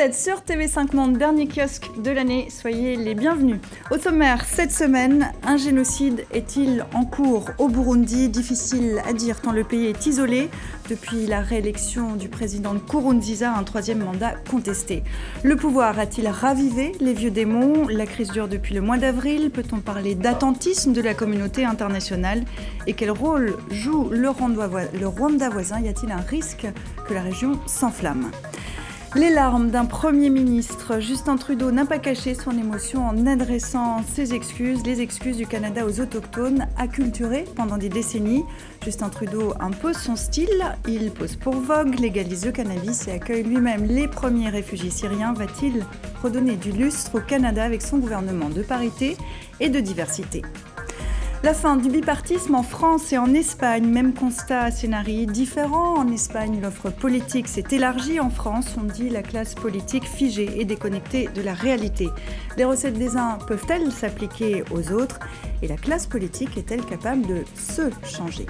êtes sur TV5 Monde, dernier kiosque de l'année, soyez les bienvenus. Au sommaire, cette semaine, un génocide est-il en cours au Burundi? Difficile à dire tant le pays est isolé. Depuis la réélection du président Nkurunziza, un troisième mandat contesté. Le pouvoir a-t-il ravivé les vieux démons? La crise dure depuis le mois d'avril. Peut-on parler d'attentisme de la communauté internationale? Et quel rôle joue le Rwanda voisin? Y a-t-il un risque que la région s'enflamme? Les larmes d'un Premier ministre. Justin Trudeau n'a pas caché son émotion en adressant ses excuses, les excuses du Canada aux autochtones acculturés pendant des décennies. Justin Trudeau impose son style, il pose pour vogue, légalise le cannabis et accueille lui-même les premiers réfugiés syriens. Va-t-il redonner du lustre au Canada avec son gouvernement de parité et de diversité? La fin du bipartisme en France et en Espagne, même constat, scénario différent. En Espagne, l'offre politique s'est élargie. En France, on dit la classe politique figée et déconnectée de la réalité. Les recettes des uns peuvent-elles s'appliquer aux autres? Et la classe politique est-elle capable de se changer?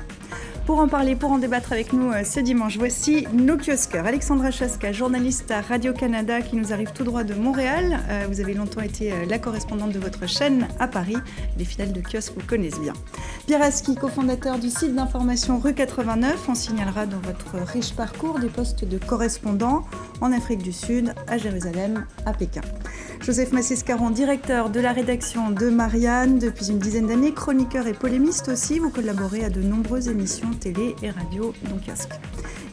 Pour en parler, pour en débattre avec nous ce dimanche, voici nos kiosqueurs. Alexandra Chaska, journaliste à Radio-Canada qui nous arrive tout droit de Montréal. Vous avez longtemps été la correspondante de votre chaîne à Paris. Les fidèles de kiosque vous connaissent bien. Pierre Aski, cofondateur du site d'information Rue 89. On signalera dans votre riche parcours des postes de correspondant en Afrique du Sud, à Jérusalem, à Pékin. Joseph Massescaron, directeur de la rédaction de Marianne depuis une dizaine d'années, chroniqueur et polémiste aussi. Vous collaborez à de nombreuses émissions télé et radio dans Kiosque.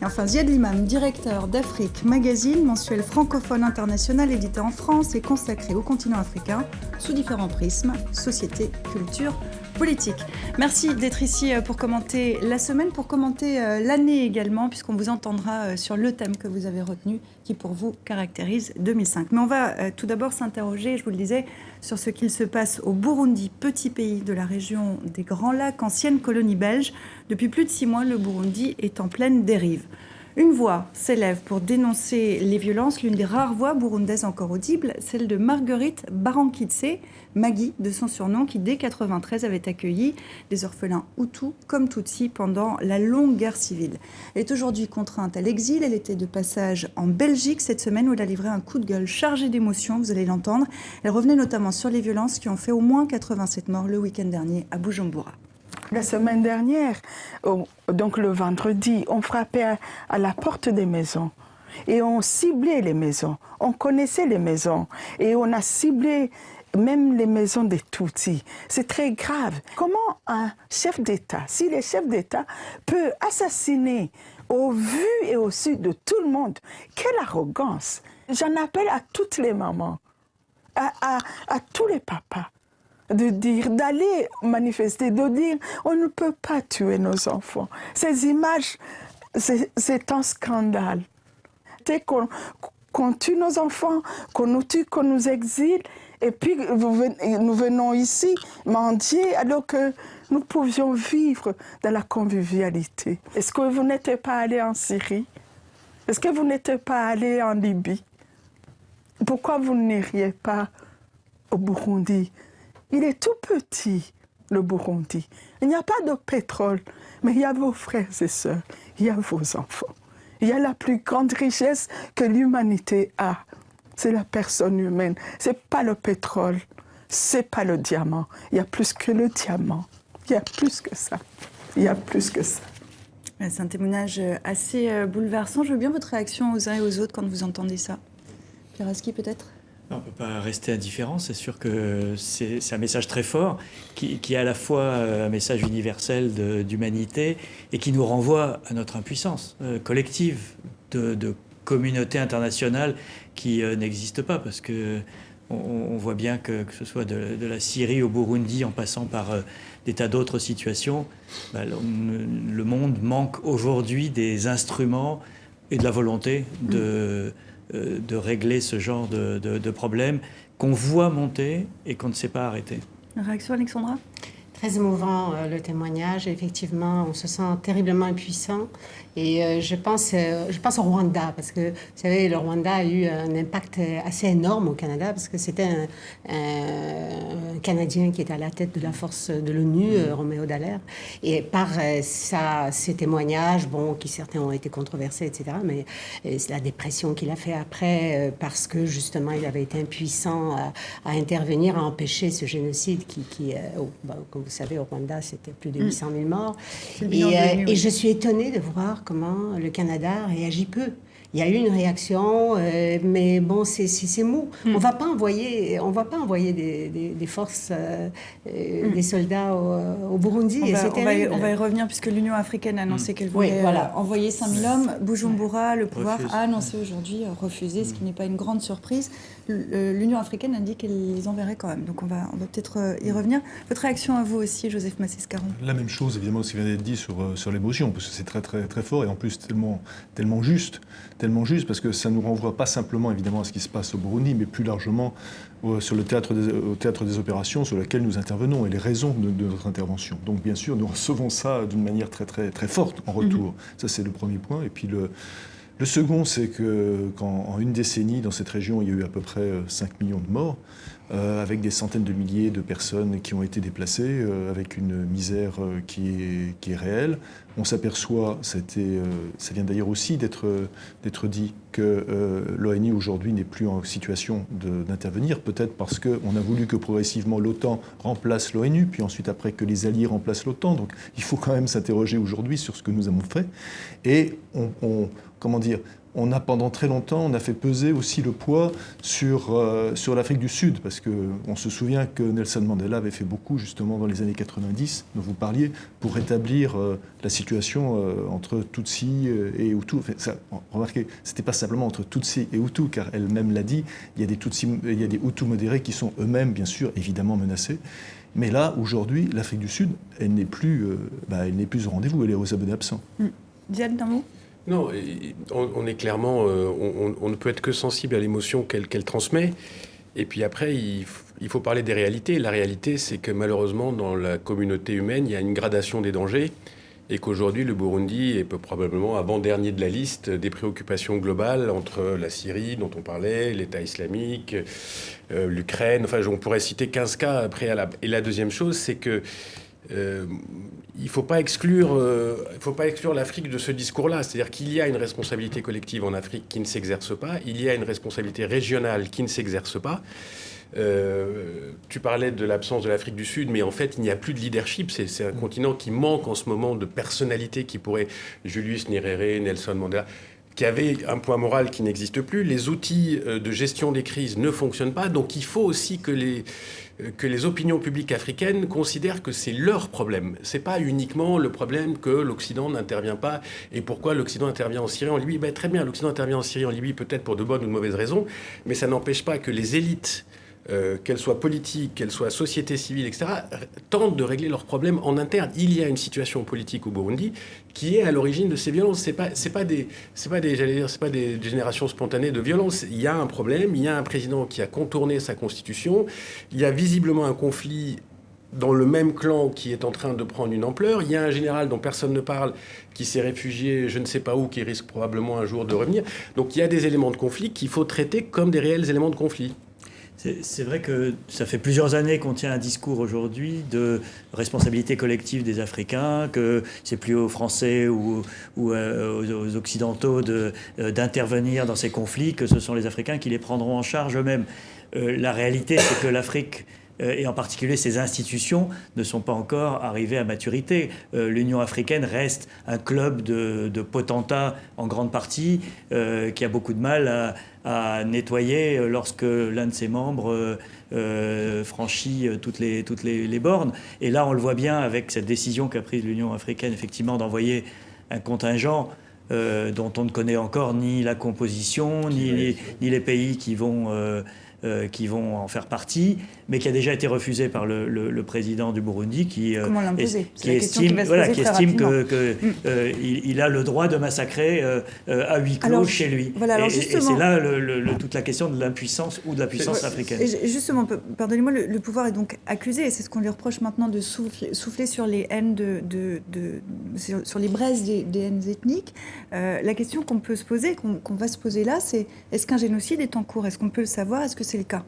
Et enfin Ziad Limam, directeur d'Afrique Magazine, mensuel francophone international édité en France et consacré au continent africain sous différents prismes, société, culture, politique. Merci d'être ici pour commenter la semaine, pour commenter l'année également, puisqu'on vous entendra sur le thème que vous avez retenu, qui pour vous caractérise 2005. Mais on va tout d'abord s'interroger, je vous le disais, sur ce qu'il se passe au Burundi, petit pays de la région des Grands Lacs, ancienne colonie belge. Depuis plus de 6 mois, le Burundi est en pleine dérive. Une voix s'élève pour dénoncer les violences, l'une des rares voix burundaises encore audibles, celle de Marguerite Barankitse, Maggie de son surnom, qui dès 1993 avait accueilli des orphelins Hutus comme Tutsis pendant la longue guerre civile. Elle est aujourd'hui contrainte à l'exil, elle était de passage en Belgique cette semaine où elle a livré un coup de gueule chargé d'émotions, vous allez l'entendre. Elle revenait notamment sur les violences qui ont fait au moins 87 morts le week-end dernier à Bujumbura. La semaine dernière, donc le vendredi, on frappait à la porte des maisons et on ciblait les maisons. On connaissait les maisons et on a ciblé même les maisons des Tutsis. C'est très grave. Comment un chef d'État, si le chef d'État peut assassiner au vu et au su de tout le monde, quelle arrogance! J'en appelle à toutes les mamans, à tous les papas. De dire, d'aller manifester, de dire on ne peut pas tuer nos enfants. Ces images, c'est un scandale. Dès qu'on tue nos enfants, qu'on nous tue, qu'on nous exile, et puis nous venons ici mendier alors que nous pouvions vivre dans la convivialité. Est-ce que vous n'êtes pas allé en Syrie? Est-ce que vous n'êtes pas allé en Libye? Pourquoi vous n'iriez pas au Burundi? Il est tout petit, le Burundi. Il n'y a pas de pétrole, mais il y a vos frères et sœurs, il y a vos enfants. Il y a la plus grande richesse que l'humanité a. C'est la personne humaine. Ce n'est pas le pétrole, ce n'est pas le diamant. Il y a plus que le diamant. Il y a plus que ça. Il y a plus que ça. C'est un témoignage assez bouleversant. Je veux bien votre réaction aux uns et aux autres quand vous entendez ça. Pierre Aski, peut-être ? On ne peut pas rester indifférent, c'est sûr que c'est un message très fort qui est à la fois un message universel d'humanité et qui nous renvoie à notre impuissance collective de communauté internationale qui n'existe pas parce que on voit bien que ce soit de la Syrie au Burundi en passant par des tas d'autres situations, le monde manque aujourd'hui des instruments et de la volonté de régler ce genre de problème qu'on voit monter et qu'on ne sait pas arrêter. Une réaction, Alexandra ? Très émouvant le témoignage. Effectivement, on se sent terriblement impuissant. Et je pense au Rwanda, parce que, vous savez, le Rwanda a eu un impact assez énorme au Canada, parce que c'était un Canadien qui était à la tête de la force de l'ONU, Roméo Dallaire. Et par ses témoignages, bon, qui certains ont été controversés, etc., mais c'est la dépression qu'il a fait après, parce que, justement, il avait été impuissant à intervenir, à empêcher ce génocide comme vous savez, au Rwanda, c'était plus de 800 000 morts. Et je suis étonnée de voir comment le Canada réagit peu. Il y a eu une réaction, mais bon, c'est mou. On ne va pas envoyer des forces, des soldats au Burundi. On va y revenir, puisque l'Union africaine a annoncé qu'elle voulait envoyer 5 000 hommes. Bujumbura, le pouvoir, a annoncé aujourd'hui refuser, ce qui n'est pas une grande surprise. L'Union africaine a dit qu'elle les enverrait quand même. Donc on va peut-être y revenir. Votre réaction à vous aussi, Joseph Massescaron? La même chose, évidemment, ce qui vient d'être dit sur l'émotion, parce que c'est très, très, très fort et en plus tellement juste, parce que ça ne nous renvoie pas simplement, évidemment, à ce qui se passe au Burundi, mais plus largement au théâtre des opérations sur lesquelles nous intervenons et les raisons de notre intervention. Donc, bien sûr, nous recevons ça d'une manière très, très, très forte en retour. Ça, c'est le premier point. Et puis, le second, c'est qu'en une décennie, dans cette région, il y a eu à peu près 5 millions de morts, avec des centaines de milliers de personnes qui ont été déplacées, avec une misère qui est réelle. On s'aperçoit, ça vient d'ailleurs aussi d'être dit, que l'ONU aujourd'hui n'est plus en situation d'intervenir, peut-être parce qu'on a voulu que progressivement l'OTAN remplace l'ONU, puis ensuite après que les alliés remplacent l'OTAN. Donc il faut quand même s'interroger aujourd'hui sur ce que nous avons fait. Et on a pendant très longtemps, on a fait peser aussi le poids sur l'Afrique du Sud, parce qu'on se souvient que Nelson Mandela avait fait beaucoup justement dans les années 90, dont vous parliez, pour rétablir la situation entre Tutsi et Hutu. Enfin, remarquez, c'était pas simplement entre Tutsi et Hutu, car elle-même l'a dit, il y a des Hutus modérés qui sont eux-mêmes, bien sûr, évidemment menacés. Mais là, aujourd'hui, l'Afrique du Sud, elle n'est plus au rendez-vous, elle est aux abonnés absents. Diane, d'un mot? Non, on est clairement, on ne peut être que sensible à l'émotion qu'elle transmet. Et puis après, il faut parler des réalités. La réalité, c'est que malheureusement, dans la communauté humaine, il y a une gradation des dangers. Et qu'aujourd'hui, le Burundi est probablement avant-dernier de la liste des préoccupations globales entre la Syrie, dont on parlait, l'État islamique, l'Ukraine. Enfin, on pourrait citer 15 cas préalables. Et la deuxième chose, c'est que il ne faut pas exclure l'Afrique de ce discours-là. C'est-à-dire qu'il y a une responsabilité collective en Afrique qui ne s'exerce pas. Il y a une responsabilité régionale qui ne s'exerce pas. Tu parlais de l'absence de l'Afrique du Sud, mais en fait, il n'y a plus de leadership. C'est un continent qui manque en ce moment de personnalités qui pourraient... Julius Nyerere, Nelson Mandela... qui avait un poids moral qui n'existe plus. Les outils de gestion des crises ne fonctionnent pas. Donc il faut aussi que les opinions publiques africaines considèrent que c'est leur problème. Ce n'est pas uniquement le problème que l'Occident n'intervient pas. Et pourquoi l'Occident intervient en Syrie, en Libye? Très bien, l'Occident intervient en Syrie, en Libye, peut-être pour de bonnes ou de mauvaises raisons, mais ça n'empêche pas que les élites, qu'elles soient politiques, qu'elles soient société civile, etc., tentent de régler leurs problèmes en interne. Il y a une situation politique au Burundi qui est à l'origine de ces violences. C'est pas des générations spontanées de violence. Il y a un problème, il y a un président qui a contourné sa constitution, il y a visiblement un conflit dans le même clan qui est en train de prendre une ampleur. Il y a un général dont personne ne parle qui s'est réfugié je ne sais pas où, qui risque probablement un jour de revenir. Donc il y a des éléments de conflit qu'il faut traiter comme des réels éléments de conflit. C'est vrai que ça fait plusieurs années qu'on tient un discours aujourd'hui de responsabilité collective des Africains, que c'est plus aux Français ou aux Occidentaux d'intervenir dans ces conflits, que ce sont les Africains qui les prendront en charge eux-mêmes. La réalité, c'est que l'Afrique, et en particulier ses institutions, ne sont pas encore arrivées à maturité. L'Union africaine reste un club de potentats en grande partie, qui a beaucoup de mal à nettoyer lorsque l'un de ses membres franchit toutes les bornes. Et là, on le voit bien avec cette décision qu'a prise l'Union africaine, effectivement, d'envoyer un contingent dont on ne connaît encore ni la composition, ni les pays qui vont qui vont en faire partie, mais qui a déjà été refusé par le président du Burundi, qui estime qu'il a le droit de massacrer à huis clos chez lui. Voilà, et c'est là toute la question de l'impuissance ou de la puissance africaine. Et justement, pardonnez-moi, le pouvoir est donc accusé, et c'est ce qu'on lui reproche maintenant, de souffler sur les haines sur les braises des haines ethniques. La question qu'on peut se poser, qu'on va se poser là, c'est est-ce qu'un génocide est en cours? Est-ce qu'on peut le savoir? Est-ce que c'est le cas?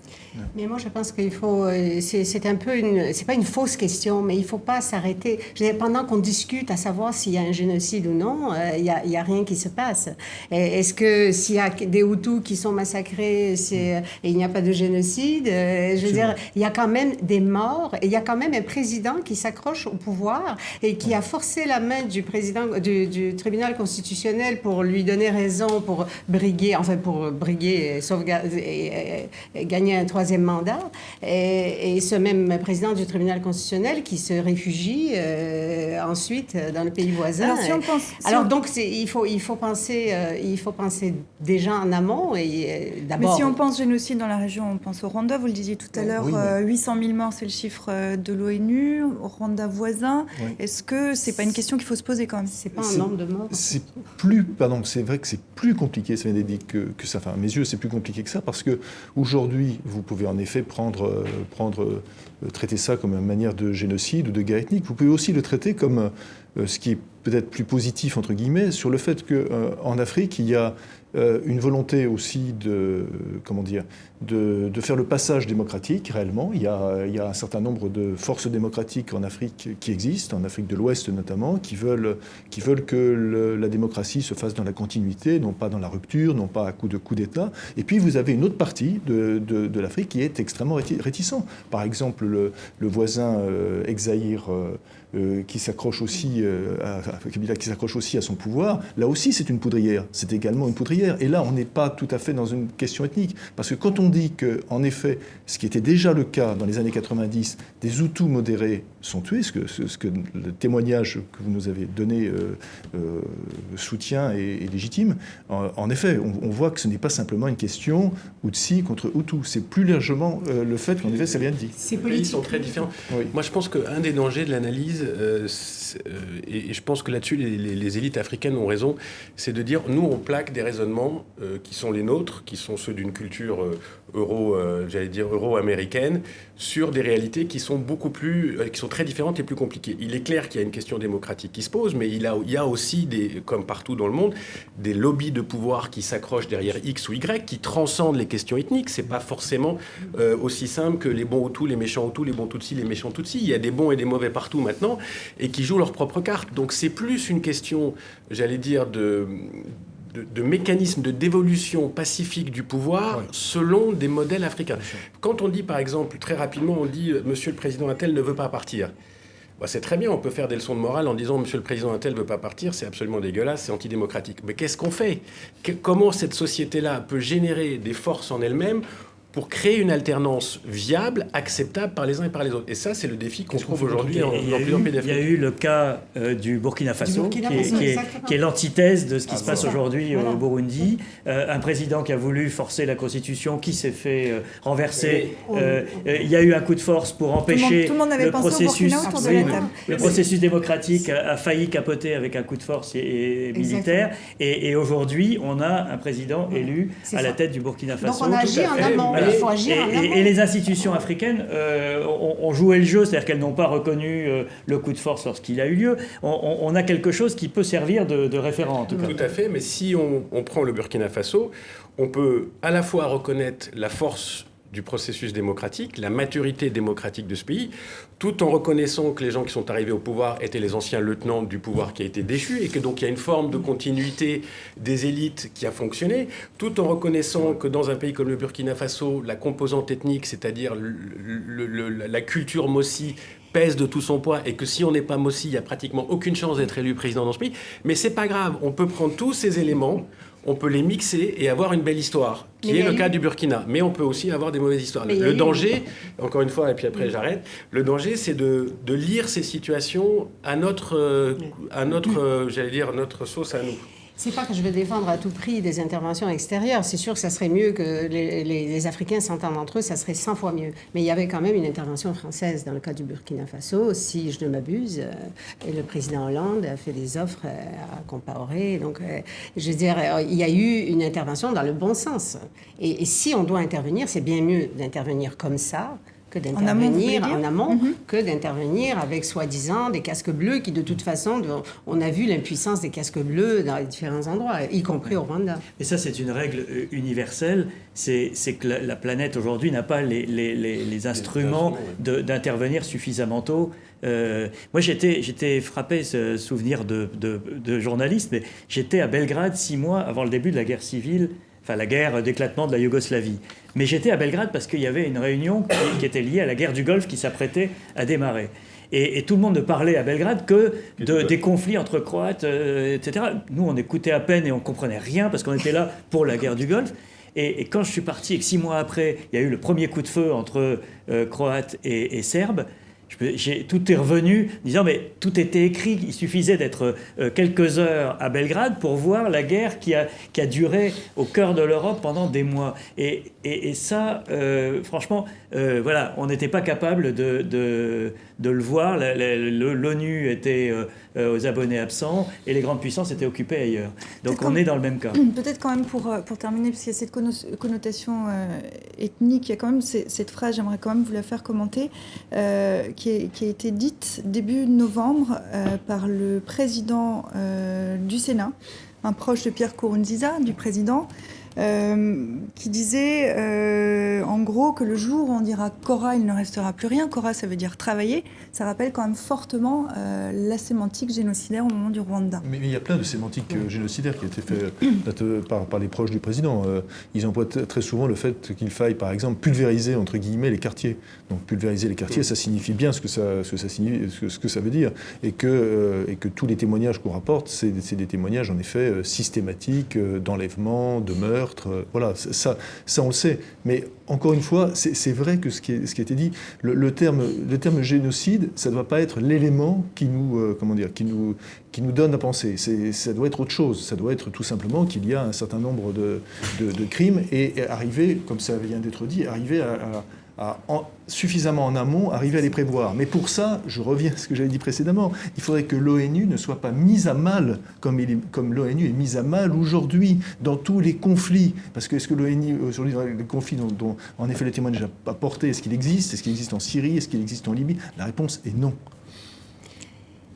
Mais moi, je pense qu'il faut... C'est un peu c'est pas une fausse question, mais il ne faut pas s'arrêter. Pendant qu'on discute à savoir s'il y a un génocide ou non, il n'y a rien qui se passe. Est-ce que s'il y a des Hutus qui sont massacrés et il n'y a pas de génocide, je veux dire, il y a quand même des morts, et il y a quand même un président qui s'accroche au pouvoir et qui a forcé la main du président du tribunal constitutionnel pour lui donner raison pour briguer et sauvegarder et gagner un 3e mandat. Et ce même président du tribunal constitutionnel qui se réfugie ensuite dans le pays voisin. Il faut penser déjà en amont et d'abord. Mais si on pense génocide dans la région, on pense au Rwanda. Vous le disiez tout à l'heure, 800 000 morts, c'est le chiffre de l'ONU. Au Rwanda voisin, est-ce que c'est pas une question qu'il faut se poser quand même? C'est pas un nombre de morts. C'est vrai que c'est plus compliqué, ça vient d'être dit que ça. Enfin, à mes yeux, c'est plus compliqué que ça parce que aujourd'hui, vous pouvez en effet traiter ça comme une manière de génocide ou de guerre ethnique. Vous pouvez aussi le traiter comme ce qui est peut-être plus positif, entre guillemets, sur le fait qu'en Afrique, il y a une volonté aussi de faire le passage démocratique, réellement. Il y a un certain nombre de forces démocratiques en Afrique qui existent, en Afrique de l'Ouest notamment, qui veulent que la démocratie se fasse dans la continuité, non pas dans la rupture, non pas à coup d'État. Et puis vous avez une autre partie de l'Afrique qui est extrêmement réticent. Par exemple, le voisin ex-Zaïre qui s'accroche aussi à son pouvoir, là aussi c'est une poudrière, c'est également une poudrière. Et là, on n'est pas tout à fait dans une question ethnique, parce que quand on dit qu'en effet, ce qui était déjà le cas dans les années 90, des Hutus modérés sont tués, ce que le témoignage que vous nous avez donné soutient et légitime, en effet, on voit que ce n'est pas simplement une question Hutsi contre Hutu, c'est plus largement le fait qu'en effet, ça vient de dire. Ces pays sont très différents. Oui. Moi, je pense qu'un des dangers de l'analyse, et je pense que là-dessus, les élites africaines ont raison, c'est de dire, nous, on plaque des raisonnements qui sont les nôtres, qui sont ceux d'une culture euro-américaine, sur des réalités qui sont qui sont très différentes et plus compliquées. Il est clair qu'il y a une question démocratique qui se pose, mais il y a aussi, comme partout dans le monde, des lobbies de pouvoir qui s'accrochent derrière X ou Y, qui transcendent les questions ethniques. C'est pas forcément aussi simple que les bons Hutus, les méchants Hutus, les bons Tutsis, les méchants Tutsis. Il y a des bons et des mauvais partout maintenant, et qui jouent leur propre carte. Donc c'est plus une question, j'allais dire, de mécanismes de dévolution pacifique du pouvoir selon des modèles africains. Quand on dit, par exemple, très rapidement, on dit « Monsieur le Président Untel ne veut pas partir ». C'est très bien, on peut faire des leçons de morale en disant « Monsieur le Président Untel ne veut pas partir », c'est absolument dégueulasse, c'est antidémocratique. Mais qu'est-ce qu'on fait? Comment cette société-là peut générer des forces en elle-même pour créer une alternance viable, acceptable par les uns et par les autres. Et ça, c'est le défi qu'on trouve aujourd'hui dans plusieurs pays d'Afrique. Il y a eu le cas du Burkina Faso, qui est l'antithèse de ce qui se passe aujourd'hui au Burundi. Un président qui a voulu forcer la Constitution, qui s'est fait renverser. Il y a eu un coup de force pour empêcher le processus démocratique a failli capoter avec un coup de force militaire. Et aujourd'hui, on a un président élu à la tête du Burkina Faso. Donc on agit en amont. Et les institutions africaines ont joué le jeu, c'est-à-dire qu'elles n'ont pas reconnu le coup de force lorsqu'il a eu lieu. On a quelque chose qui peut servir de référent, en tout cas. Tout à fait, mais si on prend le Burkina Faso, on peut à la fois reconnaître la force du processus démocratique, la maturité démocratique de ce pays, tout en reconnaissant que les gens qui sont arrivés au pouvoir étaient les anciens lieutenants du pouvoir qui a été déchu et que donc il y a une forme de continuité des élites qui a fonctionné, tout en reconnaissant que dans un pays comme le Burkina Faso, la composante ethnique, c'est-à-dire la culture Mossi, pèse de tout son poids et que si on n'est pas Mossi, il n'y a pratiquement aucune chance d'être élu président dans ce pays. Mais c'est pas grave, on peut prendre tous ces éléments, on peut les mixer et avoir une belle histoire, qui est le cas du Burkina. Mais on peut aussi avoir des mauvaises histoires. Le danger, encore une fois, et puis après j'arrête, le danger, c'est de lire ces situations à notre sauce à nous. C'est pas que je veux défendre à tout prix des interventions extérieures. C'est sûr que ça serait mieux que les Africains s'entendent entre eux, ça serait 100 fois mieux. Mais il y avait quand même une intervention française dans le cas du Burkina Faso, si je ne m'abuse. Et le président Hollande a fait des offres à Compaoré. Donc, je veux dire, il y a eu une intervention dans le bon sens. Et si on doit intervenir, c'est bien mieux d'intervenir comme ça que d'intervenir en amont, que d'intervenir avec soi-disant des casques bleus qui, de toute façon, on a vu l'impuissance des casques bleus dans les différents endroits, y compris au Rwanda. Et ça, c'est une règle universelle, c'est que la planète aujourd'hui n'a pas les instruments d'intervenir suffisamment tôt. Moi, j'étais frappé, ce souvenir de journaliste, mais j'étais à Belgrade 6 mois avant le début de la guerre civile, enfin la guerre d'éclatement de la Yougoslavie. Mais j'étais à Belgrade parce qu'il y avait une réunion qui était liée à la guerre du Golfe qui s'apprêtait à démarrer. Et tout le monde ne parlait à Belgrade que des conflits entre Croates, etc. Nous, on écoutait à peine et on ne comprenait rien parce qu'on était là pour la guerre du Golfe. Et quand je suis parti et que 6 mois après, il y a eu le premier coup de feu entre Croates et Serbes, tout est revenu, disant mais tout était écrit, il suffisait d'être quelques heures à Belgrade pour voir la guerre qui a duré au cœur de l'Europe pendant des mois. Et ça, franchement, voilà, on n'était pas capable de le voir. L'ONU était aux abonnés absents et les grandes puissances étaient occupées ailleurs. Donc on est dans le même cas. Peut-être quand même pour terminer, parce qu'il y a cette connotation ethnique, il y a quand même cette phrase, j'aimerais quand même vous la faire commenter, qui a été dite début novembre par le président du Sénat, un proche de Pierre Nkurunziza, du président, qui disait en gros que le jour où on dira Kora, il ne restera plus rien. Kora, ça veut dire travailler. Ça rappelle quand même fortement la sémantique génocidaire au moment du Rwanda. Mais il y a plein de sémantiques génocidaires qui ont été faites par les proches du président. Ils emploient très souvent le fait qu'il faille, par exemple, pulvériser, entre guillemets, les quartiers. Donc pulvériser les quartiers, ça signifie bien ce que ça veut dire. Et que tous les témoignages qu'on rapporte, c'est des témoignages, en effet, systématiques d'enlèvement, de meurtre. Voilà, ça on le sait. Mais encore une fois, c'est vrai que ce qui a été dit, le terme génocide, ça ne doit pas être l'élément qui nous donne à penser. Ça doit être autre chose. Ça doit être tout simplement qu'il y a un certain nombre de crimes et arriver, comme ça vient d'être dit, arriver suffisamment en amont, arriver à les prévoir. Mais pour ça, je reviens à ce que j'avais dit précédemment, il faudrait que l'ONU ne soit pas mise à mal comme l'ONU est mise à mal aujourd'hui dans tous les conflits. Parce que est-ce que l'ONU, aujourd'hui, dans les conflits dont en effet le témoignage a porté, est-ce qu'il existe ? Est-ce qu'il existe en Syrie ? Est-ce qu'il existe en Libye ? La réponse est non.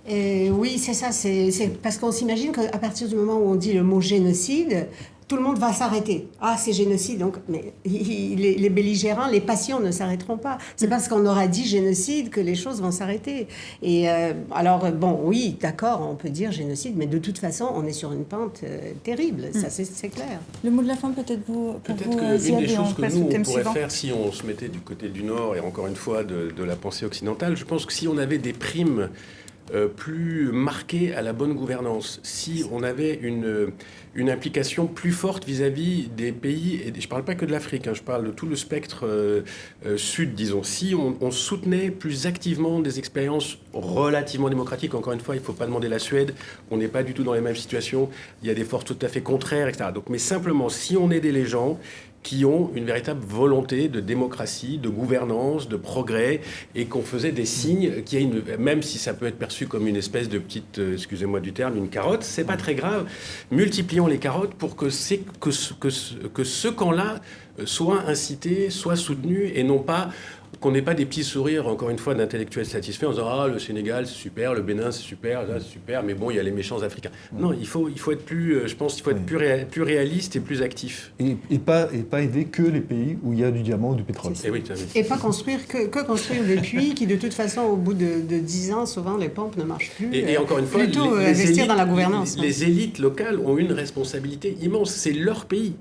Oui, c'est ça. C'est parce qu'on s'imagine qu'à partir du moment où on dit le mot génocide, tout le monde va s'arrêter. Ah, c'est génocide. Donc, mais les belligérants, les passions ne s'arrêteront pas. C'est parce qu'on aura dit génocide que les choses vont s'arrêter. Et alors, bon, oui, d'accord, on peut dire génocide, mais de toute façon, on est sur une pente terrible. Ça, c'est clair. Le mot de la fin, peut-être pour Peut-être vous, qu'une des choses que nous, on pourrait suivant. faire si on se mettait du côté du Nord, et encore une fois de la pensée occidentale, je pense que si on avait des primes plus marquée à la bonne gouvernance, si on avait une implication plus forte vis-à-vis des pays, et je ne parle pas que de l'Afrique, je parle de tout le spectre sud, disons, si on soutenait plus activement des expériences relativement démocratiques, encore une fois, il ne faut pas demander la Suède, on n'est pas du tout dans les mêmes situations, il y a des forces tout à fait contraires, etc. Donc, mais simplement, si on aidait les gens qui ont une véritable volonté de démocratie, de gouvernance, de progrès, et qu'on faisait des signes, même si ça peut être perçu comme une espèce de petite, excusez-moi du terme, une carotte, c'est pas très grave. Multiplions les carottes pour que ce camp-là soit incité, soit soutenu, et non pas qu'on n'ait pas des petits sourires, encore une fois, d'intellectuels satisfaits en disant « Ah, le Sénégal, c'est super, le Bénin, c'est super, là, c'est super, mais bon, il y a les méchants Africains. » Non, il faut être plus, je pense qu'il faut être plus réaliste et plus actif. Et pas aider que les pays où il y a du diamant ou du pétrole. Et pas construire que construire des puits qui, de toute façon, au bout de 10 ans, souvent, les pompes ne marchent plus. Et encore une fois, plutôt investir dans la gouvernance. Les élites locales ont une responsabilité immense. C'est leur pays.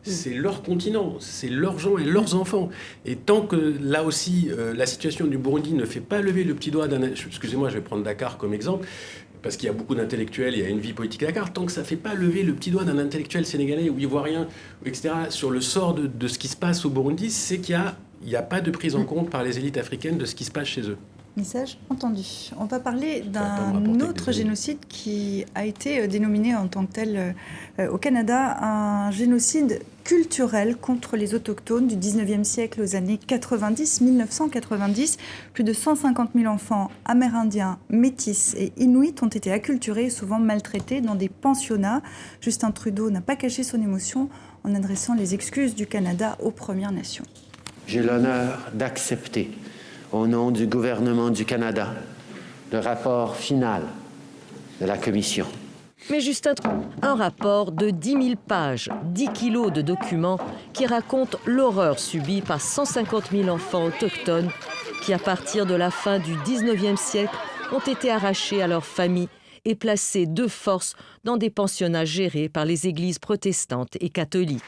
C'est leur continent, c'est leurs gens et leurs enfants. Et tant que, là aussi, la situation du Burundi ne fait pas lever le petit doigt d'un... Excusez-moi, je vais prendre Dakar comme exemple, parce qu'il y a beaucoup d'intellectuels, il y a une vie politique à Dakar. Tant que ça ne fait pas lever le petit doigt d'un intellectuel sénégalais ou ivoirien, etc., sur le sort de ce qui se passe au Burundi, c'est qu'il n'y a pas de prise en compte par les élites africaines de ce qui se passe chez eux. Message entendu. On va parler d'un autre génocide qui a été dénominé en tant que tel au Canada un génocide culturel contre les autochtones du 19e siècle aux années 1990. Plus de 150 000 enfants amérindiens, métis et inuits ont été acculturés et souvent maltraités dans des pensionnats. Justin Trudeau n'a pas caché son émotion en adressant les excuses du Canada aux Premières Nations. J'ai l'honneur d'accepter, au nom du gouvernement du Canada, le rapport final de la Commission. Mais Justin Trudeau, un rapport de 10 000 pages, 10 kilos de documents qui racontent l'horreur subie par 150 000 enfants autochtones qui, à partir de la fin du 19e siècle, ont été arrachés à leurs familles et placés de force dans des pensionnats gérés par les églises protestantes et catholiques.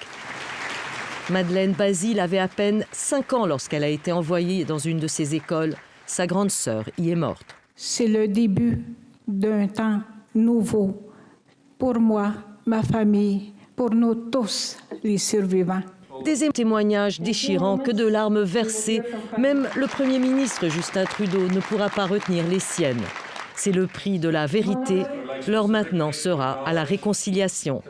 Madeleine Basile avait à peine 5 ans lorsqu'elle a été envoyée dans une de ces écoles. Sa grande sœur y est morte. C'est le début d'un temps nouveau pour moi, ma famille, pour nous tous, les survivants. Des témoignages déchirants que de larmes versées. Même le Premier ministre Justin Trudeau ne pourra pas retenir les siennes. C'est le prix de la vérité. L'heure maintenant sera à la réconciliation.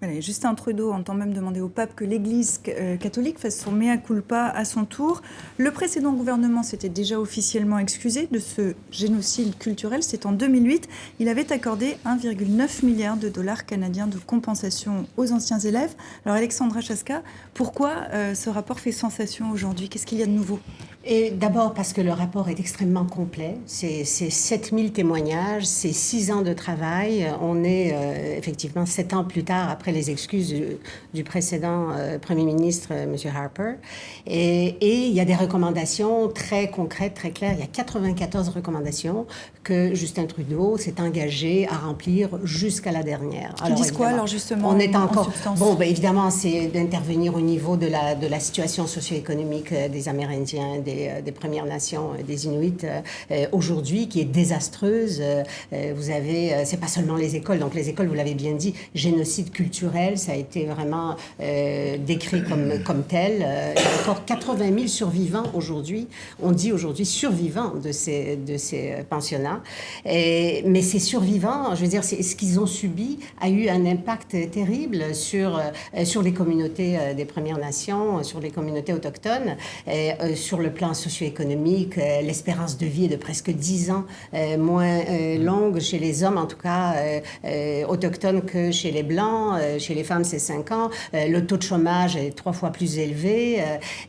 Allez, Justin Trudeau entend même demander au pape que l'Église catholique fasse son mea culpa à son tour. Le précédent gouvernement s'était déjà officiellement excusé de ce génocide culturel. C'est en 2008. Il avait accordé 1,9 milliard de dollars canadiens de compensation aux anciens élèves. Alors Alexandra Chaska, pourquoi ce rapport fait sensation aujourd'hui? Qu'est-ce qu'il y a de nouveau? Et d'abord parce que le rapport est extrêmement complet. C'est 7000 témoignages, c'est 6 ans de travail. On est effectivement 7 ans plus tard après les excuses du précédent Premier ministre, M. Harper. Et il y a des recommandations très concrètes, très claires. Il y a 94 recommandations que Justin Trudeau s'est engagé à remplir jusqu'à la dernière. Qui disent quoi alors justement? On est encore... substance. Bon, ben, évidemment, c'est d'intervenir au niveau de la situation socio-économique des Amérindiens, des Premières Nations, des Inuits aujourd'hui, qui est désastreuse. Vous avez, c'est pas seulement les écoles, donc les écoles, vous l'avez bien dit, génocide culturel, ça a été vraiment décrit comme tel. Il y a encore 80 000 survivants aujourd'hui, on dit aujourd'hui survivants de ces pensionnats. Mais ces survivants, je veux dire, ce qu'ils ont subi a eu un impact terrible sur les communautés des Premières Nations, sur les communautés autochtones, sur le plan socio-économique, l'espérance de vie est de presque 10 ans moins longue chez les hommes, en tout cas autochtones, que chez les Blancs. Chez les femmes, c'est 5 ans. Le taux de chômage est 3 fois plus élevé.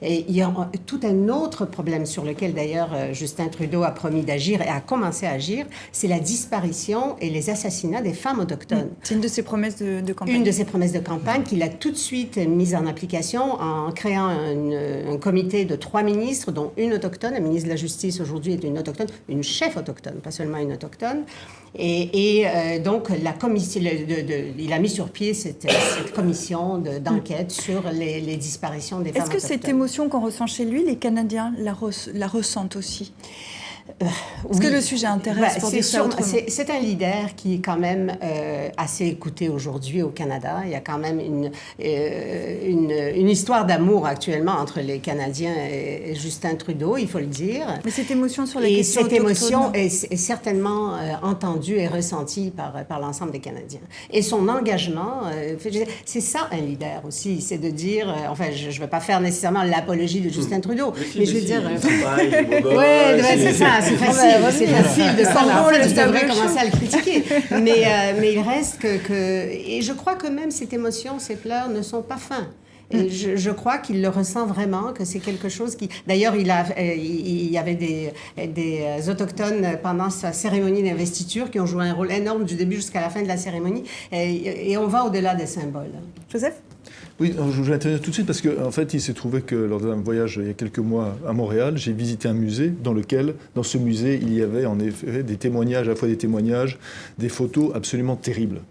Et il y a tout un autre problème sur lequel, d'ailleurs, Justin Trudeau a promis d'agir et a commencé à agir, c'est la disparition et les assassinats des femmes autochtones. C'est une de ses promesses de campagne. Une de ses promesses de campagne qu'il a tout de suite mise en application en créant un comité de 3 ministres, dont une autochtone. La ministre de la Justice aujourd'hui est une autochtone, une chef autochtone, pas seulement une autochtone. Et donc, la commission, il a mis sur pied cette commission d'enquête sur les disparitions des femmes autochtones. Est-ce que cette émotion qu'on ressent chez lui, les Canadiens la ressentent aussi? Est-ce que le sujet intéresse pour dire ça autrement? C'est un leader qui est quand même assez écouté aujourd'hui au Canada. Il y a quand même une histoire d'amour actuellement entre les Canadiens et Justin Trudeau, il faut le dire. Mais cette émotion sur la question autochtone... Et cette émotion est certainement entendue et ressentie par l'ensemble des Canadiens. Et son engagement, c'est ça un leader aussi, c'est de dire... enfin, je ne vais pas faire nécessairement l'apologie de Justin Trudeau, mais je veux dire... Oui, c'est ça. C'est facile de ça. En fait, je devrais commencer à le critiquer. Mais il reste que... Et je crois que même cette émotion, ces pleurs ne sont pas fins. Et je crois qu'il le ressent vraiment, que c'est quelque chose qui... D'ailleurs, il y avait des Autochtones pendant sa cérémonie d'investiture qui ont joué un rôle énorme du début jusqu'à la fin de la cérémonie. Et on va au-delà des symboles. Joseph? Oui, je vais intervenir tout de suite parce qu'en fait, il s'est trouvé que lors d'un voyage il y a quelques mois à Montréal, j'ai visité un musée dans ce musée, il y avait en effet des témoignages, à la fois des témoignages, des photos absolument terribles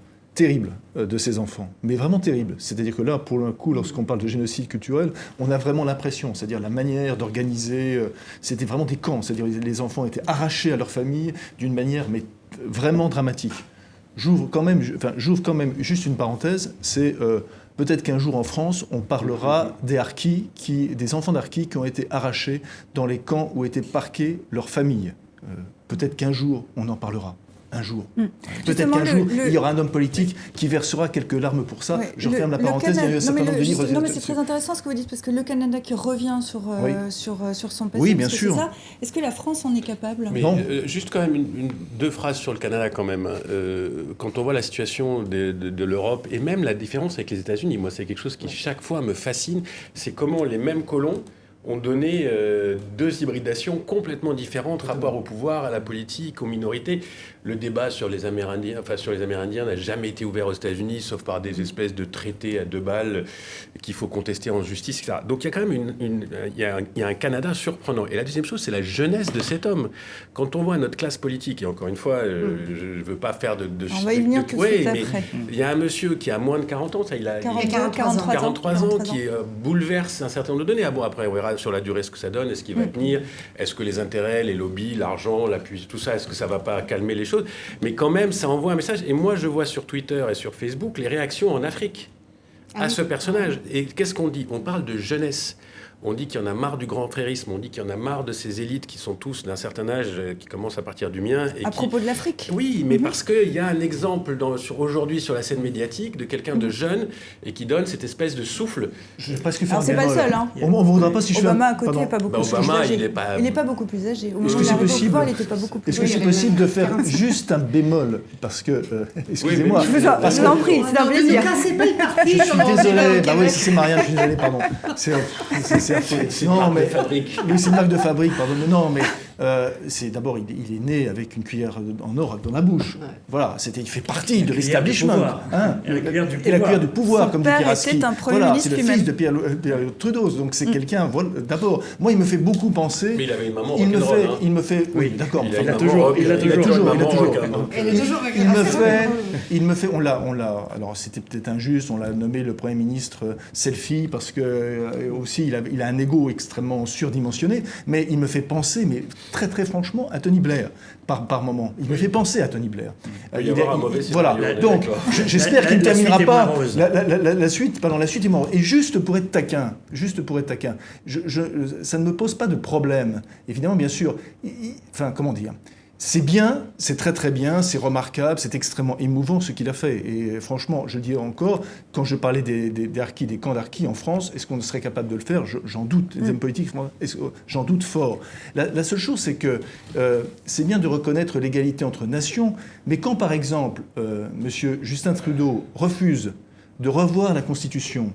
de ces enfants, mais vraiment terribles. C'est-à-dire que là, pour le coup, lorsqu'on parle de génocide culturel, on a vraiment l'impression, c'est-à-dire la manière d'organiser, c'était vraiment des camps, c'est-à-dire les enfants étaient arrachés à leur famille d'une manière mais vraiment dramatique. J'ouvre quand même juste une parenthèse, c'est peut-être qu'un jour en France, on parlera des harkis, des enfants d'harkis qui ont été arrachés dans les camps où étaient parquées leurs familles. Peut-être qu'un jour, on en parlera. Un jour. Peut-être qu'un jour, il y aura un homme politique qui versera quelques larmes pour ça. Je referme la parenthèse, il y a eu un certain nombre de livres... Non, mais c'est très intéressant ce que vous dites, parce que le Canada qui revient sur son passé, oui, bien sûr. C'est ça. Est-ce que la France en est capable? Mais juste quand même deux phrases sur le Canada quand même. Quand on voit la situation de l'Europe, et même la différence avec les États-Unis, moi c'est quelque chose qui chaque fois me fascine, c'est comment les mêmes colons ont donné deux hybridations complètement différentes, rapport au pouvoir, à la politique, aux minorités. Le débat sur les Amérindiens n'a jamais été ouvert aux États-Unis, sauf par des espèces de traités à 2 balles qu'il faut contester en justice, etc. Donc il y a quand même il y a un Canada surprenant. Et la deuxième chose, c'est la jeunesse de cet homme. Quand on voit notre classe politique, et encore une fois, je ne veux pas faire de on va y venir tout de suite après. Il y a un monsieur qui a moins de 40 ans, il a 43 ans, qui bouleverse un certain nombre de données. Ah bon, après, on verra sur la durée ce que ça donne, est-ce qu'il va tenir, est-ce que les intérêts, les lobbies, l'argent, l'appui, tout ça, est-ce que ça ne va pas calmer les choses? Mais quand même, ça envoie un message. Et moi, je vois sur Twitter et sur Facebook les réactions en Afrique à ce personnage. Et qu'est-ce qu'on dit? On parle de jeunesse. On dit qu'il y en a marre du grand frérisme, on dit qu'il y en a marre de ces élites qui sont tous d'un certain âge, qui commencent à partir du mien. Et propos de l'Afrique? Oui, mais parce qu'il y a un exemple aujourd'hui sur la scène médiatique de quelqu'un de jeune et qui donne cette espèce de souffle. Je vais presque faire c'est pas le seul. Hein. On ne voudra pas si je fais... Obama à côté n'est pas beaucoup plus âgé. Il n'est pas beaucoup plus âgé. Est-ce que c'est possible? Il n'était pas beaucoup plus âgé. Est-ce que c'est possible de faire juste un bémol? Parce que, excusez-moi. Je vous en prie, c'est un plaisir. Je suis désolé. Bah oui, c'est Marianne, je suis désolé, pardon. C'est affreux. Mais, oui, c'est une marque de fabrique, pardon. Mais non, mais d'abord, il est né avec une cuillère en or dans la bouche. Ouais. Voilà, il fait partie de l'establishment. Et la cuillère du pouvoir, comme dit Pieraski. Était un premier ministre c'est le fils de Pierre Trudeau. Donc c'est quelqu'un, d'abord, moi, il me fait beaucoup penser... Mais il avait une maman il me fait... Oui, d'accord. Il a toujours. Il me fait... On l'a... Alors, c'était peut-être injuste, on l'a nommé le Premier ministre selfie, parce que aussi, il a un ego extrêmement surdimensionné, mais il me fait penser, mais très très franchement, à Tony Blair par moment. Il me fait penser à Tony Blair. Voilà. Donc, j'espère qu'il ne terminera pas la suite. Pardon, la suite est morte. Et juste pour être taquin, ça ne me pose pas de problème. Évidemment, bien sûr. Enfin, comment dire? C'est bien, c'est très très bien, c'est remarquable, c'est extrêmement émouvant ce qu'il a fait. Et franchement, je le dis encore, quand je parlais des harkis, des camps d'harkis en France, est-ce qu'on serait capable de le faire? J'en doute. Les hommes politiques, j'en doute fort. La seule chose, c'est que c'est bien de reconnaître l'égalité entre nations, mais quand par exemple, M. Justin Trudeau refuse de revoir la Constitution,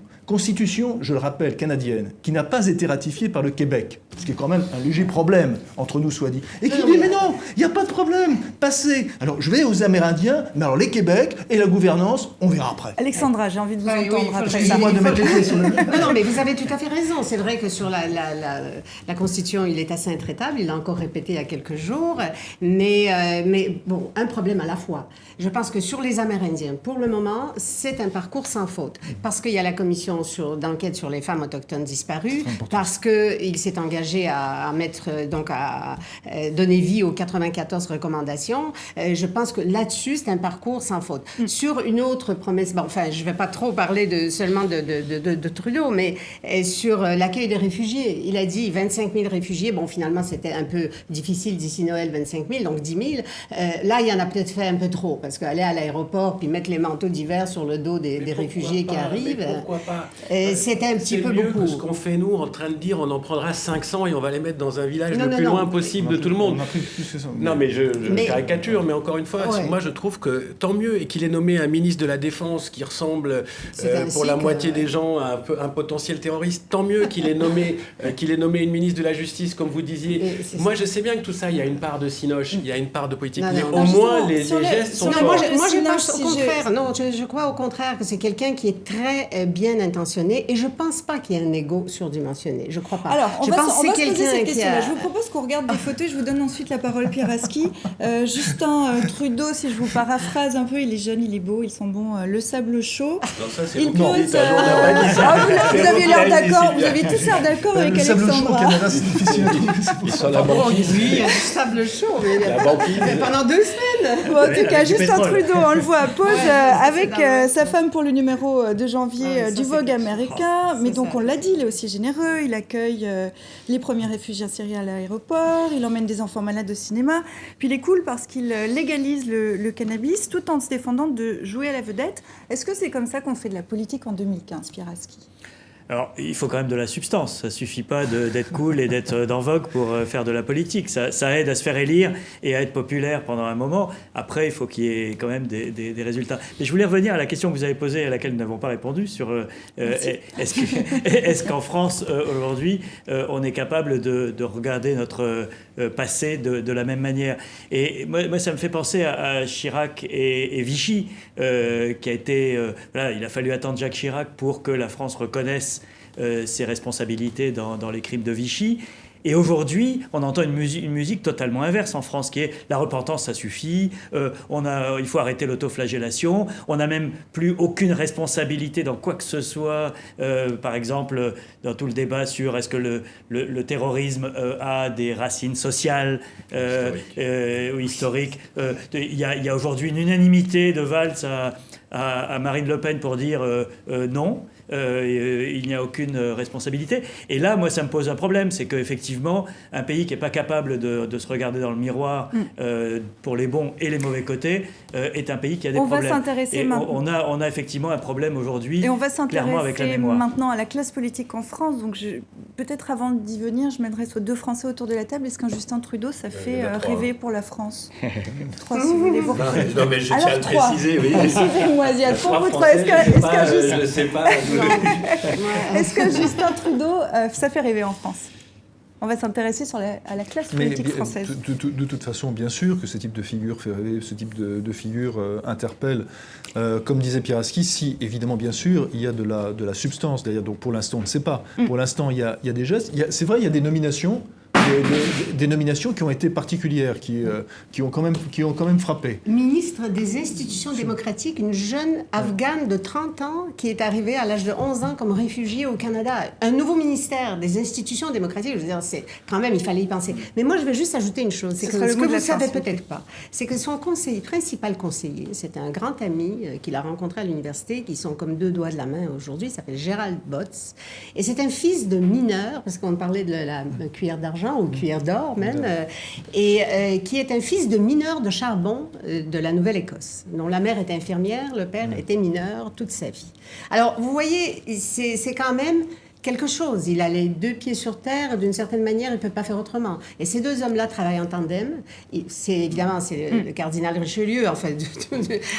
je le rappelle, canadienne, qui n'a pas été ratifiée par le Québec, ce qui est quand même un léger problème, entre nous soit dit, et qui dit, mais non, il n'y a pas de problème, passez. Alors, je vais aux Amérindiens, mais alors les Québec et la gouvernance, on verra après. Alexandra, j'ai envie de vous entendre après ça. Excusez-moi de mettre les pieds sur le... Non, mais vous avez tout à fait raison. C'est vrai que sur la Constitution, il est assez intraitable, il l'a encore répété il y a quelques jours, mais bon, un problème à la fois. Je pense que sur les Amérindiens, pour le moment, c'est un parcours sans faute, parce qu'il y a la commission d'enquête sur les femmes autochtones disparues, parce qu'il s'est engagé à donner vie aux 94 recommandations. Je pense que là-dessus, c'est un parcours sans faute. Sur une autre promesse, je ne vais pas trop parler seulement de Trudeau, mais sur l'accueil des réfugiés. Il a dit 25 000 réfugiés. Bon, finalement, c'était un peu difficile d'ici Noël, 25 000, donc 10 000. Là, il y en a peut-être fait un peu trop, parce qu'aller à l'aéroport puis mettre les manteaux d'hiver sur le dos des réfugiés qui arrivent... Pourquoi pas? C'était un petit peu mieux beaucoup. Que ce qu'on fait, nous, en train de dire on en prendra 500 et on va les mettre dans un village le plus loin possible de tout le monde. Non, mais je caricature, mais encore une fois, moi, je trouve que tant mieux, et qu'il ait nommé un ministre de la Défense qui ressemble pour la moitié des gens à un potentiel terroriste. Tant mieux qu'il ait nommé une ministre de la Justice, comme vous disiez. Moi, je sais bien que tout ça, il y a une part de cinoche, il y a une part de politique, mais au moins, les gestes sont forts. Moi, je pense au contraire. Non, je crois au contraire que c'est quelqu'un qui est très bien intégré intentionné et je ne pense pas qu'il y ait un ego surdimensionné. Je ne crois pas. Alors, on va se poser cette question-là. A... Je vous propose qu'on regarde des photos. Je vous donne ensuite la parole, Pierre Aski. Justin Trudeau, si je vous paraphrase un peu, il est jeune, il est beau, ils sont bons. Le sable chaud. Non, ça, c'est il bon. pose... vous aviez l'air d'accord. Vous avez tous l'air d'accord avec Alexandra. Le sable chaud au Canada, c'est difficile à trouver. Ils sont la banquise. Oui, il y a du sable chaud. La banquise. Mais pendant 2 semaines. Bon, en tout cas, Justin Trudeau, on le voit, pose avec sa femme pour le numéro de janvier du Vogue américain. Mais donc, on l'a dit, il est aussi généreux. Il accueille les premiers réfugiés syriens à l'aéroport. Il emmène des enfants malades au cinéma. Puis il est cool parce qu'il légalise le cannabis tout en se défendant de jouer à la vedette. Est-ce que c'est comme ça qu'on fait de la politique en 2015, Pierre Aski ? Alors, il faut quand même de la substance. Ça ne suffit pas d'être cool et d'être dans Vogue pour faire de la politique. Ça aide à se faire élire et à être populaire pendant un moment. Après, il faut qu'il y ait quand même des résultats. Mais je voulais revenir à la question que vous avez posée, à laquelle nous n'avons pas répondu, sur est-ce qu'en France, aujourd'hui, on est capable de regarder notre passé de la même manière. Et moi, ça me fait penser à Chirac et Vichy, qui a été... voilà, il a fallu attendre Jacques Chirac pour que la France reconnaisse ses responsabilités dans les crimes de Vichy. Et aujourd'hui, on entend une musique totalement inverse en France, qui est la repentance, ça suffit, il faut arrêter l'autoflagellation, on n'a même plus aucune responsabilité dans quoi que ce soit, par exemple, dans tout le débat sur est-ce que le terrorisme a des racines sociales ou historiques. Il y a aujourd'hui une unanimité de Valls à Marine Le Pen pour dire non. Il n'y a aucune responsabilité. Et là, moi, ça me pose un problème, c'est qu'effectivement, un pays qui n'est pas capable de se regarder dans le miroir pour les bons et les mauvais côtés est un pays qui a des problèmes. On va s'intéresser maintenant. On a effectivement un problème aujourd'hui, et on va clairement avec la mémoire. Maintenant à la classe politique en France. Donc, peut-être avant d'y venir, je m'adresse aux 2 Français autour de la table. Est-ce qu'un Justin Trudeau, ça fait rêver pour la France 3, si vous voulez vous reprendre. Non, mais je tiens à le préciser. Oui. Excusez-moi, Ziad, pour vous 3, je ne sais pas. Est-ce que Justin Trudeau, ça fait rêver en France ? On va s'intéresser à la classe politique française. De toute façon, bien sûr que ce type de figure fait rêver, ce type de figure interpelle. Comme disait Pierre Aski, si, évidemment, bien sûr, il y a de la substance derrière. Donc pour l'instant, on ne sait pas. Pour l'instant, il y a des gestes. C'est vrai, il y a des nominations. Des nominations qui ont été particulières, qui ont quand même frappé. Ministre des institutions démocratiques, une jeune Afghane de 30 ans qui est arrivée à l'âge de 11 ans comme réfugiée au Canada. Un nouveau ministère des institutions démocratiques, je veux dire, c'est quand même, il fallait y penser. Mais moi, je vais juste ajouter une chose, c'est que ce que vous ne savez peut-être pas, c'est que son principal conseiller, c'est un grand ami qu'il a rencontré à l'université, qui sont comme 2 doigts de la main aujourd'hui, il s'appelle Gérald Botts, et c'est un fils de mineur, parce qu'on parlait de la cuillère d'argent, ou cuillère d'or même, et qui est un fils de mineur de charbon de la Nouvelle-Écosse, dont la mère était infirmière, le père était mineur toute sa vie. Alors, vous voyez, c'est quand même quelque chose. Il a les 2 pieds sur terre, d'une certaine manière, il ne peut pas faire autrement. Et ces 2 hommes-là travaillent en tandem. C'est le cardinal Richelieu, en fait,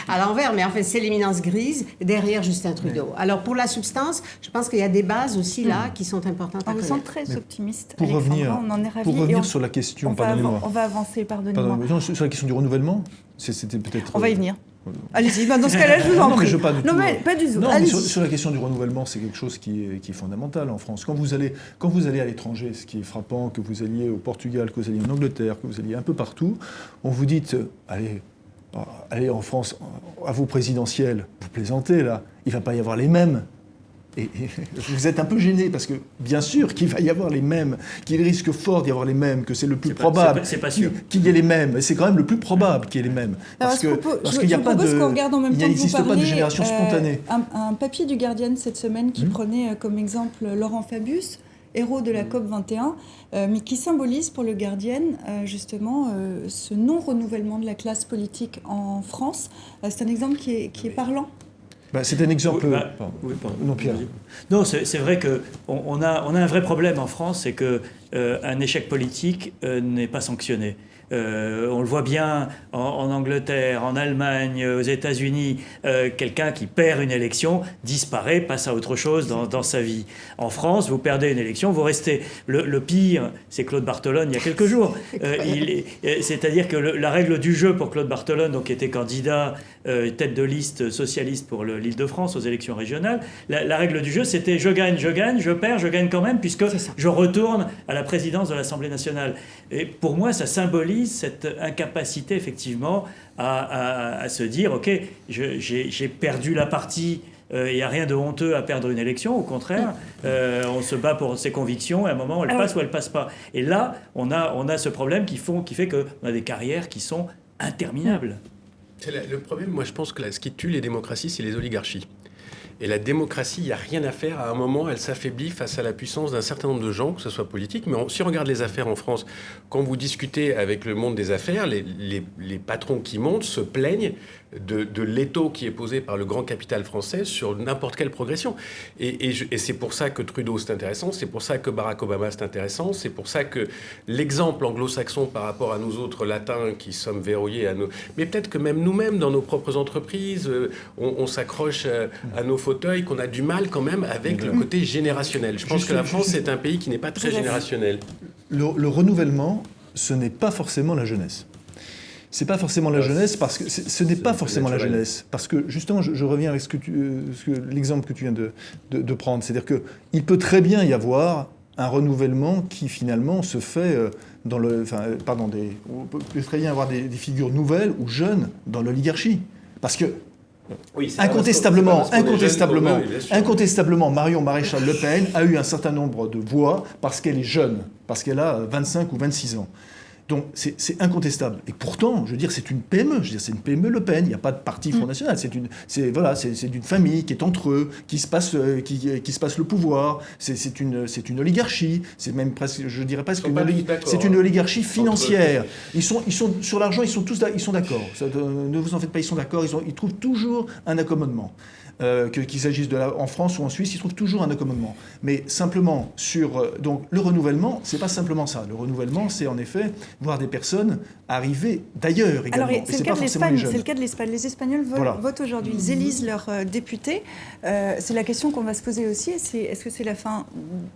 à l'envers, mais en fait, c'est l'éminence grise derrière Justin Trudeau. Alors, pour la substance, je pense qu'il y a des bases aussi là qui sont importantes à connaître. On vous sent très optimiste, pour Alexandra, on en est ravis. Pour revenir sur la question, pardonnez-moi. On va avancer, pardonnez-moi. Sur la question du renouvellement, c'était peut-être... On va y venir. Allez-y, dans ce cas-là, je vous en prie. Non, mais pas du tout. Non, mais sur la question du renouvellement, c'est quelque chose qui est fondamental en France. Quand vous allez à l'étranger, ce qui est frappant, que vous alliez au Portugal, que vous alliez en Angleterre, que vous alliez un peu partout, on vous dit, allez en France, à vos présidentielles, vous plaisantez là, il ne va pas y avoir les mêmes. Et vous êtes un peu gêné parce que, bien sûr, qu'il va y avoir les mêmes, qu'il risque fort d'y avoir les mêmes, que c'est le plus probable qu'il y ait les mêmes. C'est quand même le plus probable qu'il y ait les mêmes. Parce qu'il n'y a pas il n'existe pas de génération spontanée. Un papier du Guardian cette semaine qui prenait comme exemple Laurent Fabius, héros de la COP21, mais qui symbolise pour le Guardian justement ce non-renouvellement de la classe politique en France. C'est un exemple qui est parlant. C'est un exemple... Non, Pierre. Non, c'est vrai qu'on a un vrai problème en France, c'est que un échec politique n'est pas sanctionné. On le voit bien en Angleterre, en Allemagne, aux États-Unis, quelqu'un qui perd une élection disparaît, passe à autre chose dans sa vie. En France, vous perdez une élection, vous restez. Le pire, c'est Claude Barthelone il y a quelques jours. C'est-à-dire que la règle du jeu pour Claude Barthelone, donc, qui était candidat tête de liste socialiste pour l'Île-de-France aux élections régionales, la règle du jeu, c'était je gagne, je perds, je gagne quand même, puisque je retourne à la présidence de l'Assemblée nationale. Et pour moi, ça symbolise cette incapacité, effectivement, à se dire, OK, j'ai perdu la partie, il n'y a rien de honteux à perdre une élection, au contraire, on se bat pour ses convictions, et à un moment, elle passe ou elle ne passe pas. Et là, on a ce problème qui fait qu'on a des carrières qui sont interminables. Le problème, moi, je pense que ce qui tue les démocraties, c'est les oligarchies. Et la démocratie, il n'y a rien à faire. À un moment, elle s'affaiblit face à la puissance d'un certain nombre de gens, que ce soit politique. Mais si on regarde les affaires en France, quand vous discutez avec le monde des affaires, les patrons qui montent se plaignent de l'étau qui est posé par le grand capital français sur n'importe quelle progression. Et c'est pour ça que Trudeau, c'est intéressant. C'est pour ça que Barack Obama, c'est intéressant. C'est pour ça que l'exemple anglo-saxon par rapport à nous autres latins qui sommes verrouillés à nos... Mais peut-être que même nous-mêmes, dans nos propres entreprises, on s'accroche à nos fauteuils, qu'on a du mal quand même avec le côté générationnel. Je pense que la France, c'est un pays qui n'est pas très générationnel. Le renouvellement, ce n'est pas forcément la jeunesse. C'est pas forcément la jeunesse parce que ce n'est pas forcément la jeunesse parce que justement je reviens avec l'exemple que tu viens de prendre, c'est-à-dire que il peut très bien y avoir un renouvellement qui finalement se fait il peut très bien y avoir des figures nouvelles ou jeunes dans l'oligarchie parce que incontestablement, Marion Maréchal Le Pen a eu un certain nombre de voix parce qu'elle est jeune, parce qu'elle a 25 ou 26 ans. Donc c'est incontestable. Et pourtant, je veux dire, c'est une PME. C'est une PME Le Pen. Il n'y a pas de parti Front National. C'est d'une famille qui est entre eux, qui se passe le pouvoir. C'est une oligarchie. C'est même presque, je dirais presque c'est une oligarchie financière. Ils sont sur l'argent. Ils sont d'accord. Ne vous en faites pas. Ils sont d'accord. Ils trouvent toujours un accommodement. Qu'il s'agisse en France ou en Suisse, ils trouvent toujours un accommodement. Mais simplement donc le renouvellement, c'est pas simplement ça. Le renouvellement, c'est en effet voir des personnes arriver d'ailleurs également. Alors c'est le cas de l'Espagne. C'est le cas de l'Espagne. Les Espagnols votent aujourd'hui. Ils élisent leurs députés. C'est la question qu'on va se poser aussi. Est-ce que c'est la fin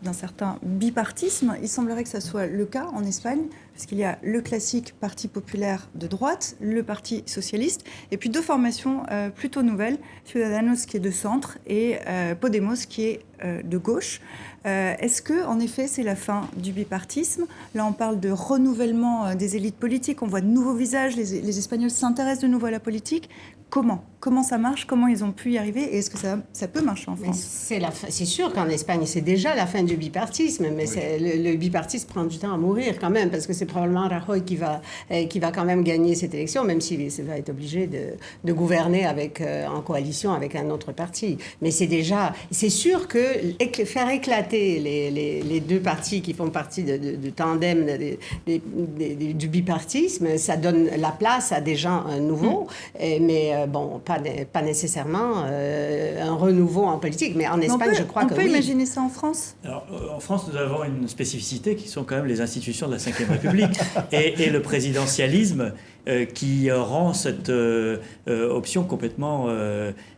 d'un certain bipartisme ? Il semblerait que ça soit le cas en Espagne, puisqu'il y a le classique Parti populaire de droite, le Parti socialiste, et puis deux formations plutôt nouvelles, Ciudadanos qui est de centre et Podemos qui est de gauche. Est-ce que, en effet, c'est la fin du bipartisme ? Là, on parle de renouvellement des élites politiques, on voit de nouveaux visages, les Espagnols s'intéressent de nouveau à la politique. Comment ça marche ? Comment ils ont pu y arriver ? Et est-ce que ça peut marcher en France ? C'est sûr qu'en Espagne, c'est déjà la fin du bipartisme, mais le bipartisme prend du temps à mourir quand même, parce que c'est probablement Rajoy qui va quand même gagner cette élection, même s'il va être obligé de gouverner en coalition avec un autre parti. Mais c'est sûr que faire éclater les deux partis qui font partie de tandem du bipartisme, ça donne la place à des gens nouveaux, mais pas nécessairement un renouveau en politique, mais en Espagne, je crois que oui. On peut imaginer ça en France ? Alors, en France, nous avons une spécificité qui sont quand même les institutions de la Ve République et le présidentialisme qui rend cette option complètement,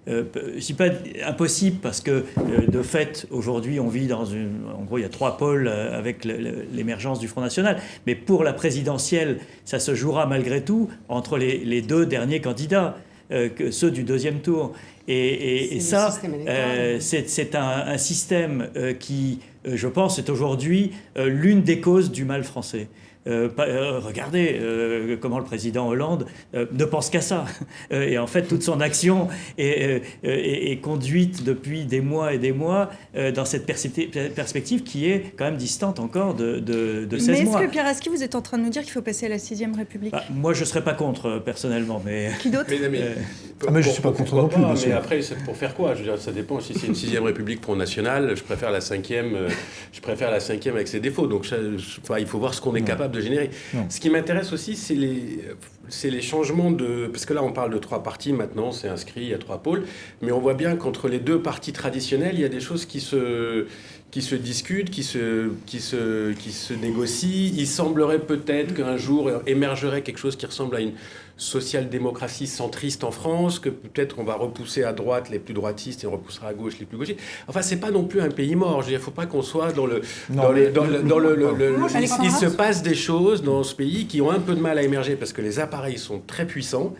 je ne dis pas impossible, parce que de fait, aujourd'hui, on vit en gros, il y a trois pôles avec l'émergence du Front National, mais pour la présidentielle, ça se jouera malgré tout entre les deux derniers candidats. Que ceux du deuxième tour. Et ça, c'est un système qui, je pense, est aujourd'hui l'une des causes du mal français. Regardez comment le président Hollande ne pense qu'à ça. Et en fait, toute son action est conduite depuis des mois et des mois dans cette perspective qui est quand même distante encore de 16 mois. Mais est-ce que, Pierre Aski, vous êtes en train de nous dire qu'il faut passer à la 6e République ? Moi, je ne serais pas contre, personnellement. Mais... Qui d'autre ? Mais je ne suis pas contre non plus. Mais après, c'est pour faire quoi ? Je veux dire, ça dépend. Si c'est une 6e République Front National, je préfère la 5e. Je préfère la 5e avec ses défauts. Donc, il faut voir ce qu'on est capable de générer. Non. Ce qui m'intéresse aussi, c'est les changements de... Parce que là, on parle de 3 partis maintenant, c'est inscrit, il y a 3 pôles. Mais on voit bien qu'entre les 2 partis traditionnels, il y a des choses qui qui se discutent, qui se négocient. Il semblerait peut-être qu'un jour émergerait quelque chose qui ressemble à une social-démocratie centriste en France, que peut-être on va repousser à droite les plus droitistes et on repoussera à gauche les plus gauchistes. Enfin, c'est pas non plus un pays mort. Je veux dire, il ne faut pas qu'on soit dans le... Il se passe des choses dans ce pays qui ont un peu de mal à émerger parce que les appareils sont très puissants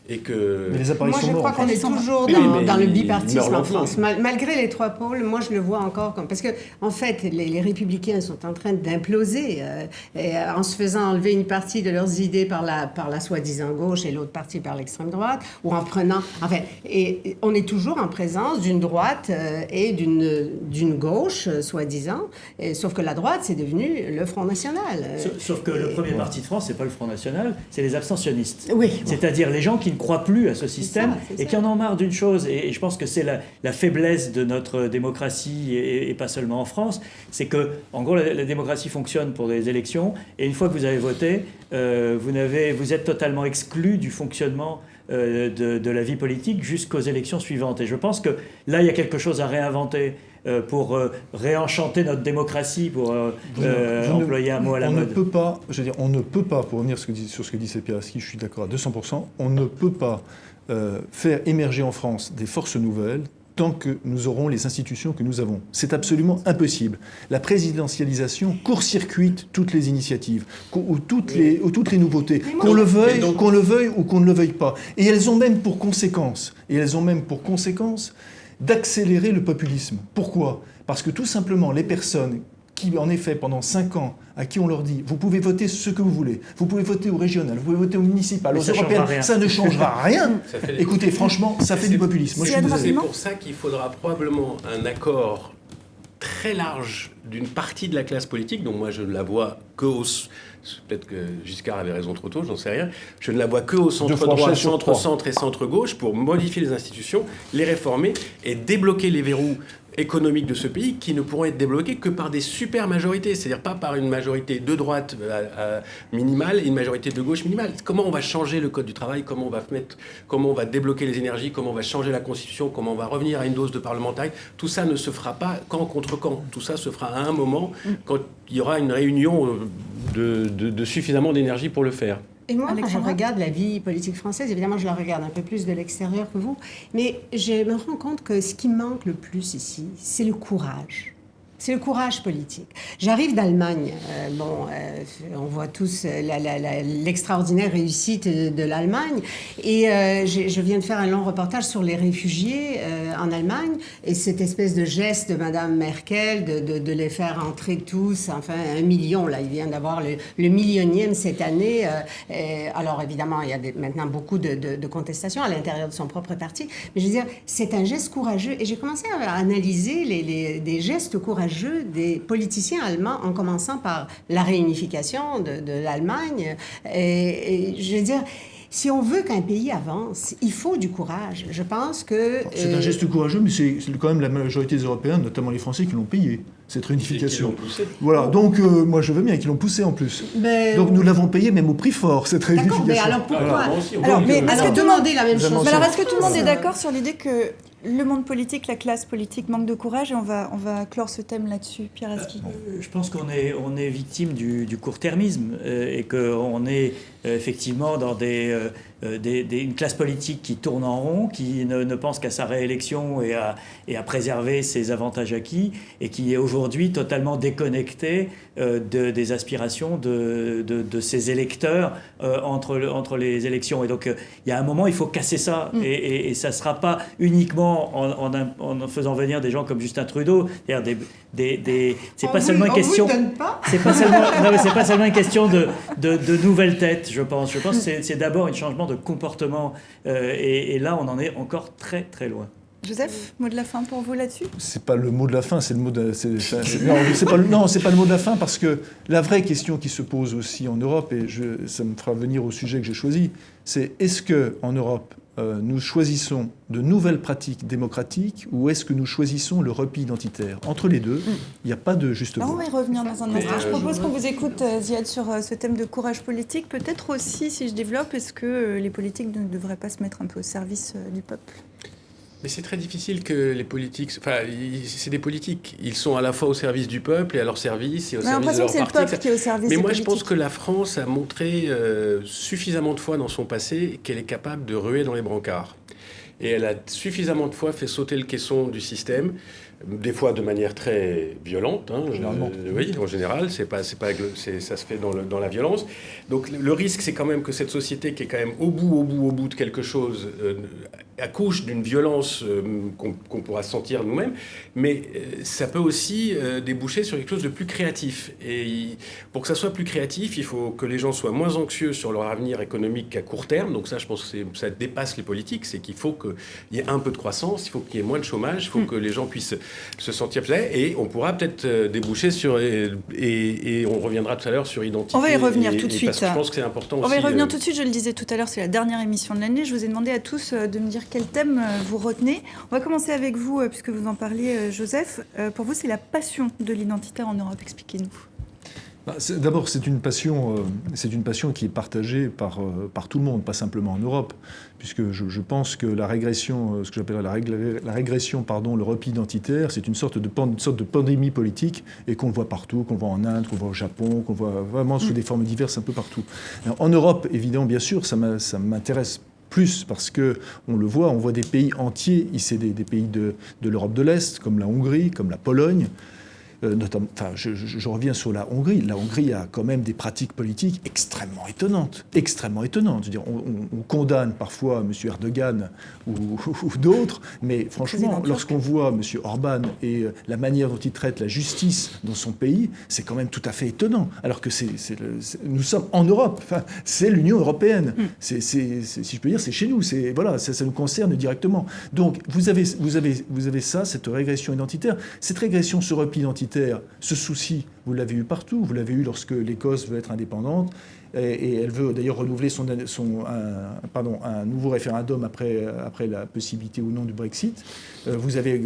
et que... Mais les appareils sont morts. Moi, je crois qu'on est toujours dans le bipartisme en France. Malgré les trois pôles, moi, je le vois encore comme... Parce que, en fait, les républicains sont en train d'imploser en se faisant enlever une partie de leurs idées par la soi-disant gauche et l'autre partie par l'extrême droite, ou en prenant... Enfin, et on est toujours en présence d'une droite et d'une gauche, soi-disant, sauf que la droite, c'est devenu le Front National. Sauf que le premier parti de France, c'est pas le Front National, c'est les abstentionnistes. Oui. C'est-à-dire les gens qui ne croient plus à ce système et qui en ont marre d'une chose. Et je pense que c'est la faiblesse de notre démocratie, et pas seulement en France, c'est que, en gros, la démocratie fonctionne pour des élections, et une fois que vous avez voté, vous êtes totalement exclu du fonctionnement de la vie politique jusqu'aux élections suivantes. Et je pense que là, il y a quelque chose à réinventer pour réenchanter notre démocratie, pour employer un mot à la mode. On ne peut pas, pour revenir sur ce que dit Sepieraski, je suis d'accord à 200%, on ne peut pas faire émerger en France des forces nouvelles tant que nous aurons les institutions que nous avons. C'est absolument impossible. La présidentialisation court-circuite toutes les initiatives, ou toutes les nouveautés, qu'on le veuille ou qu'on ne le veuille pas. Et elles ont même pour conséquence d'accélérer le populisme. Pourquoi ? Parce que tout simplement, les personnes qui, en effet, pendant 5 ans, à qui on leur dit « vous pouvez voter ce que vous voulez, vous pouvez voter au régional, vous pouvez voter au municipal, aux européennes, ça ne changera rien ». Écoutez, franchement, ça fait du populisme. Moi, je suis désolé. C'est pour ça qu'il faudra probablement un accord très large d'une partie de la classe politique, dont moi je ne la vois que au... Peut-être que Giscard avait raison trop tôt, j'en sais rien. Je ne la vois que au centre-droit, centre-centre et centre-gauche pour modifier les institutions, les réformer et débloquer les verrous économiques de ce pays qui ne pourront être débloqués que par des super majorités, c'est-à-dire pas par une majorité de droite minimale et une majorité de gauche minimale. Comment on va changer le code du travail, comment on va débloquer les énergies, comment on va changer la constitution, comment on va revenir à une dose de parlementaire, tout ça ne se fera pas camp contre camp. Tout ça se fera à un moment quand il y aura une réunion de suffisamment d'énergie pour le faire. Et moi, quand je regarde la vie politique française, évidemment, je la regarde un peu plus de l'extérieur que vous, mais je me rends compte que ce qui manque le plus ici, c'est le courage. C'est le courage politique. J'arrive d'Allemagne. On voit tous l'extraordinaire réussite de l'Allemagne. Et je viens de faire un long reportage sur les réfugiés en Allemagne. Et cette espèce de geste de Mme Merkel de les faire entrer tous, enfin 1 million, là, il vient d'avoir le 1 000e cette année. Alors évidemment, il y a maintenant beaucoup de contestations à l'intérieur de son propre parti. Mais je veux dire, c'est un geste courageux. Et j'ai commencé à analyser des gestes courageux des politiciens allemands, en commençant par la réunification de l'Allemagne. Et je veux dire, si on veut qu'un pays avance, il faut du courage. Je pense que... C'est un geste courageux, mais c'est quand même la majorité des Européens, notamment les Français, qui l'ont payé, cette réunification. Voilà, donc moi je veux bien qu'ils l'ont poussé en plus. Mais... Donc nous l'avons payé même au prix fort, cette réunification. D'accord, mais alors pourquoi Alors demander la même chose. Mais alors est-ce que tout le monde est d'accord sur l'idée que le monde politique, la classe politique manque de courage, et on va clore ce thème là-dessus, Pieraski. Je pense qu'on est victime du court-termisme et qu'on est effectivement dans une classe politique qui tourne en rond, qui ne pense qu'à sa réélection et à préserver ses avantages acquis, et qui est aujourd'hui totalement déconnectée des aspirations de ses électeurs entre les élections. Et donc il y a un moment, il faut casser ça, et ça ne sera pas uniquement en faisant venir des gens comme Justin Trudeau. C'est-à-dire c'est pas seulement une question. C'est pas seulement une question de nouvelles têtes, je pense. Je pense que c'est d'abord un changement de comportement. Et là, on en est encore très très loin. Joseph, mot de la fin pour vous là-dessus ? C'est pas le mot de la fin, c'est le mot de... Non, c'est pas le mot de la fin, parce que la vraie question qui se pose aussi en Europe, et ça me fera venir au sujet que j'ai choisi, c'est est-ce qu'en Europe, nous choisissons de nouvelles pratiques démocratiques, ou est-ce que nous choisissons le repli identitaire ? Entre les deux, il n'y a pas de juste voie. On va y revenir dans un instant. Je propose qu'on vous écoute, Ziad, sur ce thème de courage politique. Peut-être aussi, si je développe, est-ce que les politiques ne devraient pas se mettre un peu au service du peuple ? Mais c'est très difficile que les politiques... Enfin, c'est des politiques. Ils sont à la fois au service du peuple et à leur service et au service de leur parti. C'est le peuple qui est au service Mais des moi, politiques. je pense que la France a montré suffisamment de fois dans son passé qu'elle est capable de ruer dans les brancards. Et elle a suffisamment de fois fait sauter le caisson du système, des fois de manière très violente. Généralement. Oui, en général, ça se fait dans la violence. Donc le risque, c'est quand même que cette société qui est quand même au bout de quelque chose, accouche d'une violence qu'on pourra sentir nous-mêmes, mais ça peut aussi déboucher sur quelque chose de plus créatif. Et pour que ça soit plus créatif, il faut que les gens soient moins anxieux sur leur avenir économique qu'à court terme. Donc ça, je pense que ça dépasse les politiques. C'est qu'il faut qu'il y ait un peu de croissance, il faut qu'il y ait moins de chômage, il faut que les gens puissent se sentir plaisir. Et on pourra peut-être déboucher sur... Et on reviendra tout à l'heure sur identité. On va y revenir tout de suite. Parce que je pense que c'est important aussi. On va y revenir tout de suite. Je le disais tout à l'heure, c'est la dernière émission de l'année. Je vous ai demandé à tous de me dire quel thème vous retenez. On va commencer avec vous, puisque vous en parliez, Joseph. Pour vous, c'est la passion de l'identitaire en Europe. Expliquez-nous. D'abord, c'est une passion qui est partagée par tout le monde, pas simplement en Europe, puisque je pense que la régression, ce que j'appelle la régression, le repli identitaire, c'est une sorte de pandémie politique et qu'on le voit partout, qu'on voit en Inde, qu'on voit au Japon, qu'on voit vraiment sous des formes diverses un peu partout. Alors, en Europe, évidemment, bien sûr, ça m'intéresse plus parce que on voit des pays entiers, c'est des pays de l'Europe de l'Est, comme la Hongrie, comme la Pologne. Notamment, je reviens sur la Hongrie. La Hongrie a quand même des pratiques politiques extrêmement étonnantes. Extrêmement étonnantes. Je veux dire, on condamne parfois M. Erdogan ou d'autres, mais franchement, lorsqu'on voit M. Orban et la manière dont il traite la justice dans son pays, c'est quand même tout à fait étonnant. Alors que nous sommes en Europe. Enfin, c'est l'Union européenne. Si je peux dire, c'est chez nous. Voilà, ça nous concerne directement. Donc, vous avez ça, cette régression identitaire. Cette régression, ce repli identitaire, ce souci, vous l'avez eu partout. Vous l'avez eu lorsque l'Écosse veut être indépendante et elle veut d'ailleurs renouveler un nouveau référendum après la possibilité ou non du Brexit. Vous avez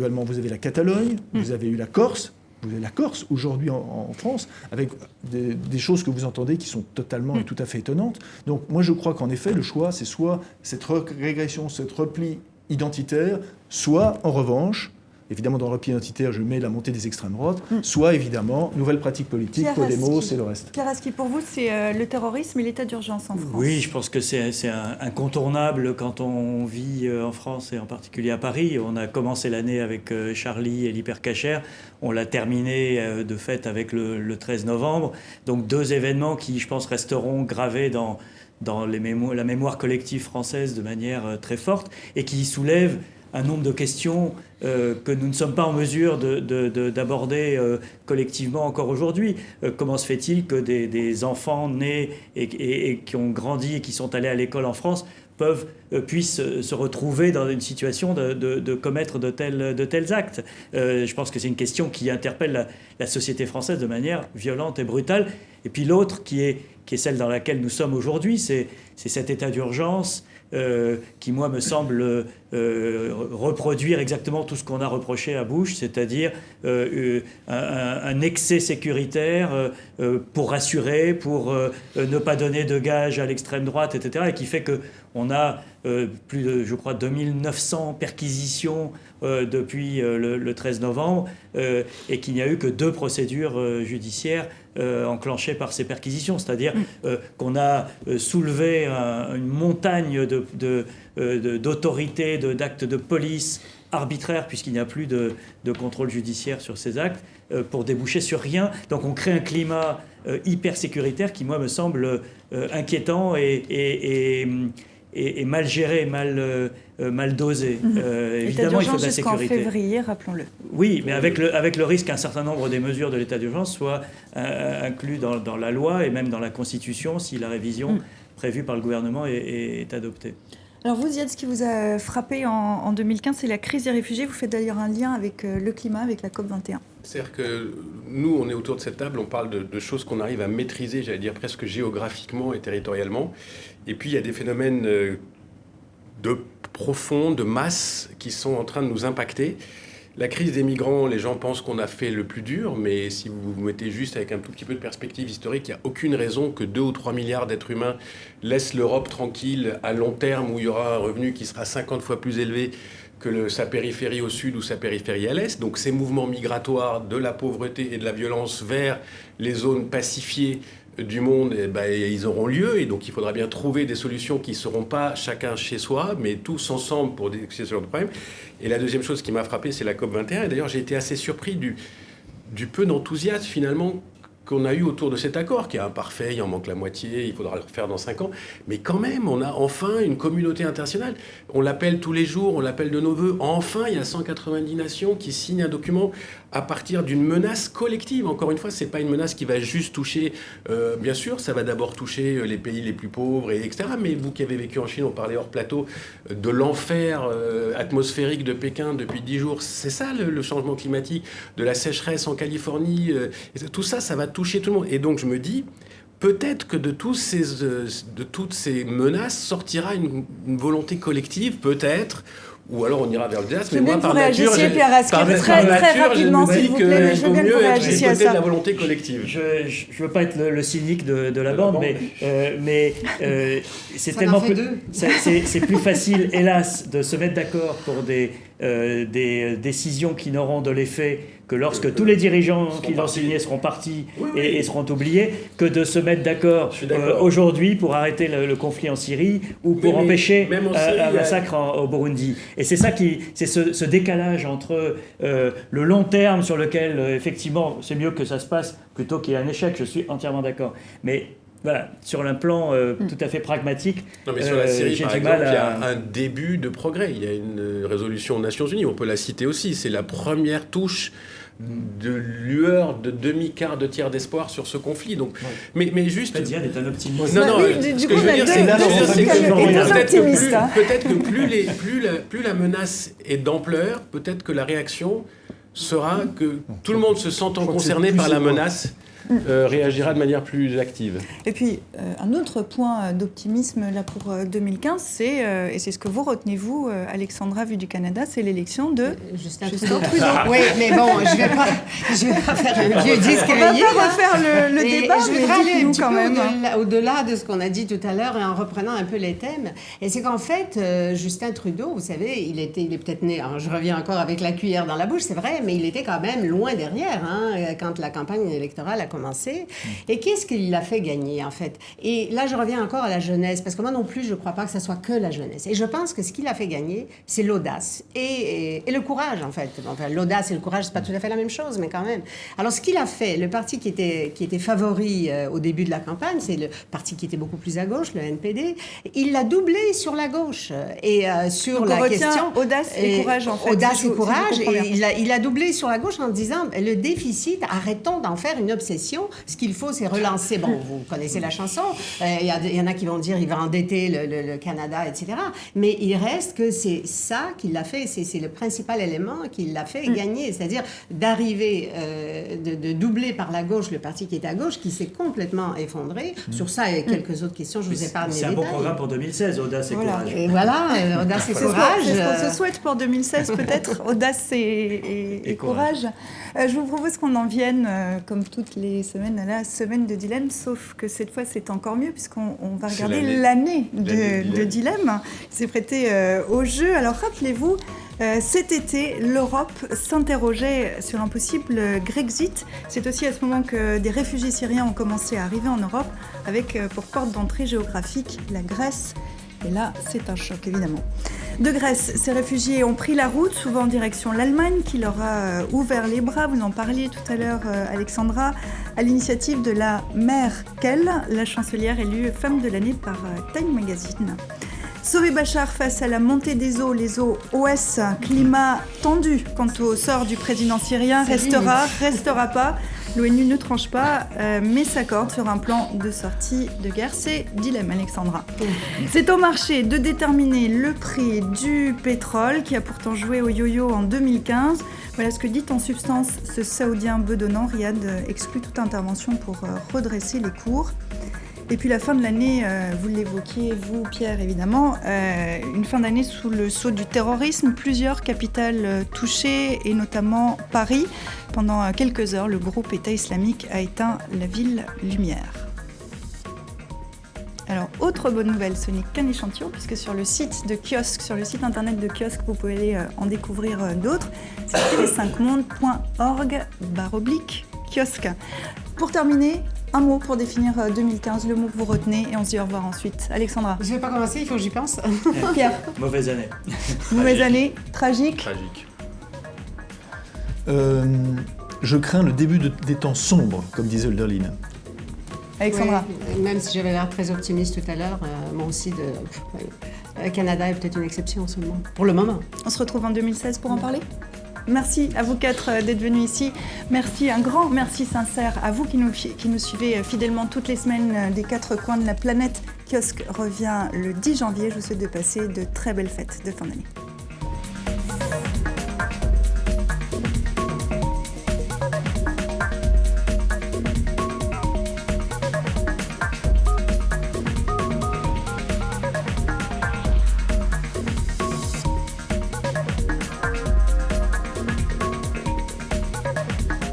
la Catalogne, vous avez eu la Corse. Vous avez la Corse aujourd'hui en France, avec des choses que vous entendez qui sont totalement et tout à fait étonnantes. Donc moi je crois qu'en effet le choix c'est soit cette régression, cette repli identitaire, soit en revanche, évidemment dans le repli identitaire je mets la montée des extrêmes droites, soit évidemment nouvelles pratiques politiques, Podemos et le reste. Pierre Aski, pour vous c'est le terrorisme et l'état d'urgence en France. Oui, je pense que c'est incontournable quand on vit en France et en particulier à Paris. On a commencé l'année avec Charlie et l'hypercachère. On l'a terminé de fait avec le 13 novembre. Donc 2 événements qui, je pense, resteront gravés dans la mémoire collective française de manière très forte et qui soulèvent un nombre de questions que nous ne sommes pas en mesure d'aborder collectivement encore aujourd'hui. Comment se fait-il que des enfants nés et qui ont grandi et qui sont allés à l'école en France puissent se retrouver dans une situation de commettre de tels actes. Je pense que c'est une question qui interpelle la société française de manière violente et brutale. Et puis l'autre, qui est celle dans laquelle nous sommes aujourd'hui, c'est cet état d'urgence qui, moi, me semble reproduire exactement tout ce qu'on a reproché à Bush, c'est-à-dire un excès sécuritaire pour rassurer, pour ne pas donner de gages à l'extrême droite, etc., et qui fait qu'on a plus de, je crois, 2900 perquisitions depuis le 13 novembre, et qu'il n'y a eu que 2 procédures judiciaires enclenchées par ces perquisitions. C'est-à-dire qu'on a soulevé une montagne d'autorités, d'actes de police arbitraires, puisqu'il n'y a plus de contrôle judiciaire sur ces actes, pour déboucher sur rien. Donc on crée un climat hyper sécuritaire qui, moi, me semble inquiétant et mal géré, mal dosé. Évidemment, il faut de la sécurité. Jusqu'en février, rappelons-le. Oui, mais avec le risque qu'un certain nombre des mesures de l'état d'urgence soient inclus dans la loi et même dans la Constitution si la révision prévue par le gouvernement est adoptée. Alors vous, Ziad, ce qui vous a frappé en 2015, c'est la crise des réfugiés. Vous faites d'ailleurs un lien avec le climat, avec la COP21. C'est-à-dire que nous, on est autour de cette table, on parle de choses qu'on arrive à maîtriser, j'allais dire presque géographiquement et territorialement. Et puis il y a des phénomènes de masse qui sont en train de nous impacter. La crise des migrants, les gens pensent qu'on a fait le plus dur, mais si vous vous mettez juste avec un tout petit peu de perspective historique, il n'y a aucune raison que 2 ou 3 milliards d'êtres humains laissent l'Europe tranquille à long terme, où il y aura un revenu qui sera 50 fois plus élevé que sa périphérie au sud ou sa périphérie à l'est. Donc ces mouvements migratoires de la pauvreté et de la violence vers les zones pacifiées du monde, ils auront lieu, et donc il faudra bien trouver des solutions qui ne seront pas chacun chez soi, mais tous ensemble pour ce genre de problème. Et la deuxième chose qui m'a frappé, c'est la COP21, et d'ailleurs j'ai été assez surpris du peu d'enthousiasme finalement qu'on a eu autour de cet accord, qui est imparfait, il en manque la moitié, il faudra le refaire dans 5 ans, mais quand même, on a enfin une communauté internationale. On l'appelle tous les jours, on l'appelle de nos voeux. Enfin, il y a 190 nations qui signent un document à partir d'une menace collective. Encore une fois, ce n'est pas une menace qui va juste toucher, bien sûr, ça va d'abord toucher les pays les plus pauvres, etc. Mais vous qui avez vécu en Chine, on parlait hors plateau de l'enfer atmosphérique de Pékin depuis 10 jours. C'est ça le changement climatique, de la sécheresse en Californie. Tout ça, ça va toucher tout le monde. Et donc je me dis, peut-être que de toutes ces menaces sortira une volonté collective, peut-être. Ou alors on ira vers le désastre. Mais moi, par nature, très rapidement, s'il vous plaît, mais je veux bien que vous réagissiez à ça. De la volonté collective. Je ne veux pas être le cynique de la bande, mais c'est tellement c'est plus facile, hélas, de se mettre d'accord pour des décisions qui n'auront de l'effet que lorsque tous les dirigeants qui l'ont signé seront partis et seront oubliés, que de se mettre d'accord aujourd'hui pour arrêter le conflit en Syrie ou pour empêcher un massacre au Burundi. Et c'est ça c'est ce décalage entre le long terme sur lequel, effectivement, c'est mieux que ça se passe plutôt qu'il y ait un échec, je suis entièrement d'accord. Mais voilà, sur un plan tout à fait pragmatique, non, mais sur la Syrie, par exemple, il y a un début de progrès. Il y a une résolution aux Nations Unies, on peut la citer aussi. C'est la première touche de lueur, de demi-quart, de tiers d'espoir sur ce conflit. Donc, mais juste... Diane est un optimiste. Non, ce que je veux dire, c'est que peut-être que plus la menace est d'ampleur, peut-être que la réaction sera que tout le monde se sentant concerné par la menace réagira de manière plus active. Et puis, un autre point d'optimisme là pour 2015, c'est, et c'est ce que vous retenez, vous, Alexandra, vu du Canada, c'est l'élection de Justin Trudeau. Oui, mais bon, je vais pas faire un vieux disque rayé. On va pas refaire le débat, je vais aller un petit peu au-delà de ce qu'on a dit tout à l'heure, et en reprenant un peu les thèmes. Et c'est qu'en fait, Justin Trudeau, vous savez, il est peut-être né, alors je reviens encore avec la cuillère dans la bouche, c'est vrai, mais il était quand même loin derrière, quand la campagne électorale a commencé. Et qu'est-ce qu'il a fait gagner, en fait? Et là, je reviens encore à la jeunesse, parce que moi non plus, je ne crois pas que ça soit que la jeunesse. Et je pense que ce qu'il a fait gagner, c'est l'audace et le courage, en fait. Enfin, l'audace et le courage, c'est pas tout à fait la même chose, mais quand même. Alors, ce qu'il a fait, le parti qui était favori au début de la campagne, c'est le parti qui était beaucoup plus à gauche, le NPD, il l'a doublé sur la gauche. Et sur donc la question... audace et courage, en fait. Audace et courage. Et il a doublé sur la gauche en disant, le déficit, arrêtons d'en faire une obsession. Ce qu'il faut, c'est relancer. Bon, vous connaissez la chanson. Il y en a qui vont dire il va endetter le Canada, etc. Mais il reste que c'est ça qui l'a fait. C'est le principal élément qui l'a fait gagner. C'est-à-dire d'arriver, de doubler par la gauche le parti qui est à gauche, qui s'est complètement effondré. Sur ça et quelques autres questions, je vous épargne les détails. C'est un bon programme pour 2016, audace et courage. Et voilà, audace et courage. C'est ce qu'on se souhaite pour 2016, peut-être, audace et courage. Je vous propose qu'on en vienne, comme toutes les semaines, à la semaine de dilemme, sauf que cette fois, c'est encore mieux, puisqu'on va regarder l'année de dilemme. C'est prêté au jeu. Alors, rappelez-vous, cet été, l'Europe s'interrogeait sur un possible Grexit. C'est aussi à ce moment que des réfugiés syriens ont commencé à arriver en Europe, avec pour porte d'entrée géographique la Grèce. Et là, c'est un choc, évidemment. De Grèce, ces réfugiés ont pris la route, souvent en direction l'Allemagne, qui leur a ouvert les bras. Vous en parliez tout à l'heure, Alexandra, à l'initiative de la Merkel, la chancelière élue femme de l'année par Time Magazine. Sauver Bachar face à la montée des eaux, les eaux OS, climat tendu quant au sort du président syrien, restera pas. L'ONU ne tranche pas, mais s'accorde sur un plan de sortie de guerre. C'est dilemme, Alexandra. C'est au marché de déterminer le prix du pétrole, qui a pourtant joué au yo-yo en 2015. Voilà ce que dit en substance ce Saoudien bedonnant. Riyad exclut toute intervention pour redresser les cours. Et puis la fin de l'année, vous l'évoquiez, vous Pierre évidemment, une fin d'année sous le sceau du terrorisme, plusieurs capitales touchées et notamment Paris. Pendant quelques heures, le groupe État islamique a éteint la ville lumière. Alors, autre bonne nouvelle, ce n'est qu'un échantillon, puisque sur le site de kiosque, sur le site internet de kiosque, vous pouvez aller en découvrir d'autres. C'est tv5monde.org/kiosque. Pour terminer, un mot pour définir 2015, le mot que vous retenez, et on se dit au revoir ensuite. Alexandra. Je ne vais pas commencer, il faut que j'y pense. Pierre. Mauvaise année. Mauvaise année, tragique. Tragique. Je crains le début des temps sombres, comme disait Hölderlin. Alexandra. Oui, même si j'avais l'air très optimiste tout à l'heure, moi aussi, le Canada est peut-être une exception seulement, pour le moment. On se retrouve en 2016 pour en parler. Merci à vous quatre d'être venus ici. Merci, un grand merci sincère à vous qui nous suivez fidèlement toutes les semaines des quatre coins de la planète. Kiosque revient le 10 janvier. Je vous souhaite de passer de très belles fêtes de fin d'année.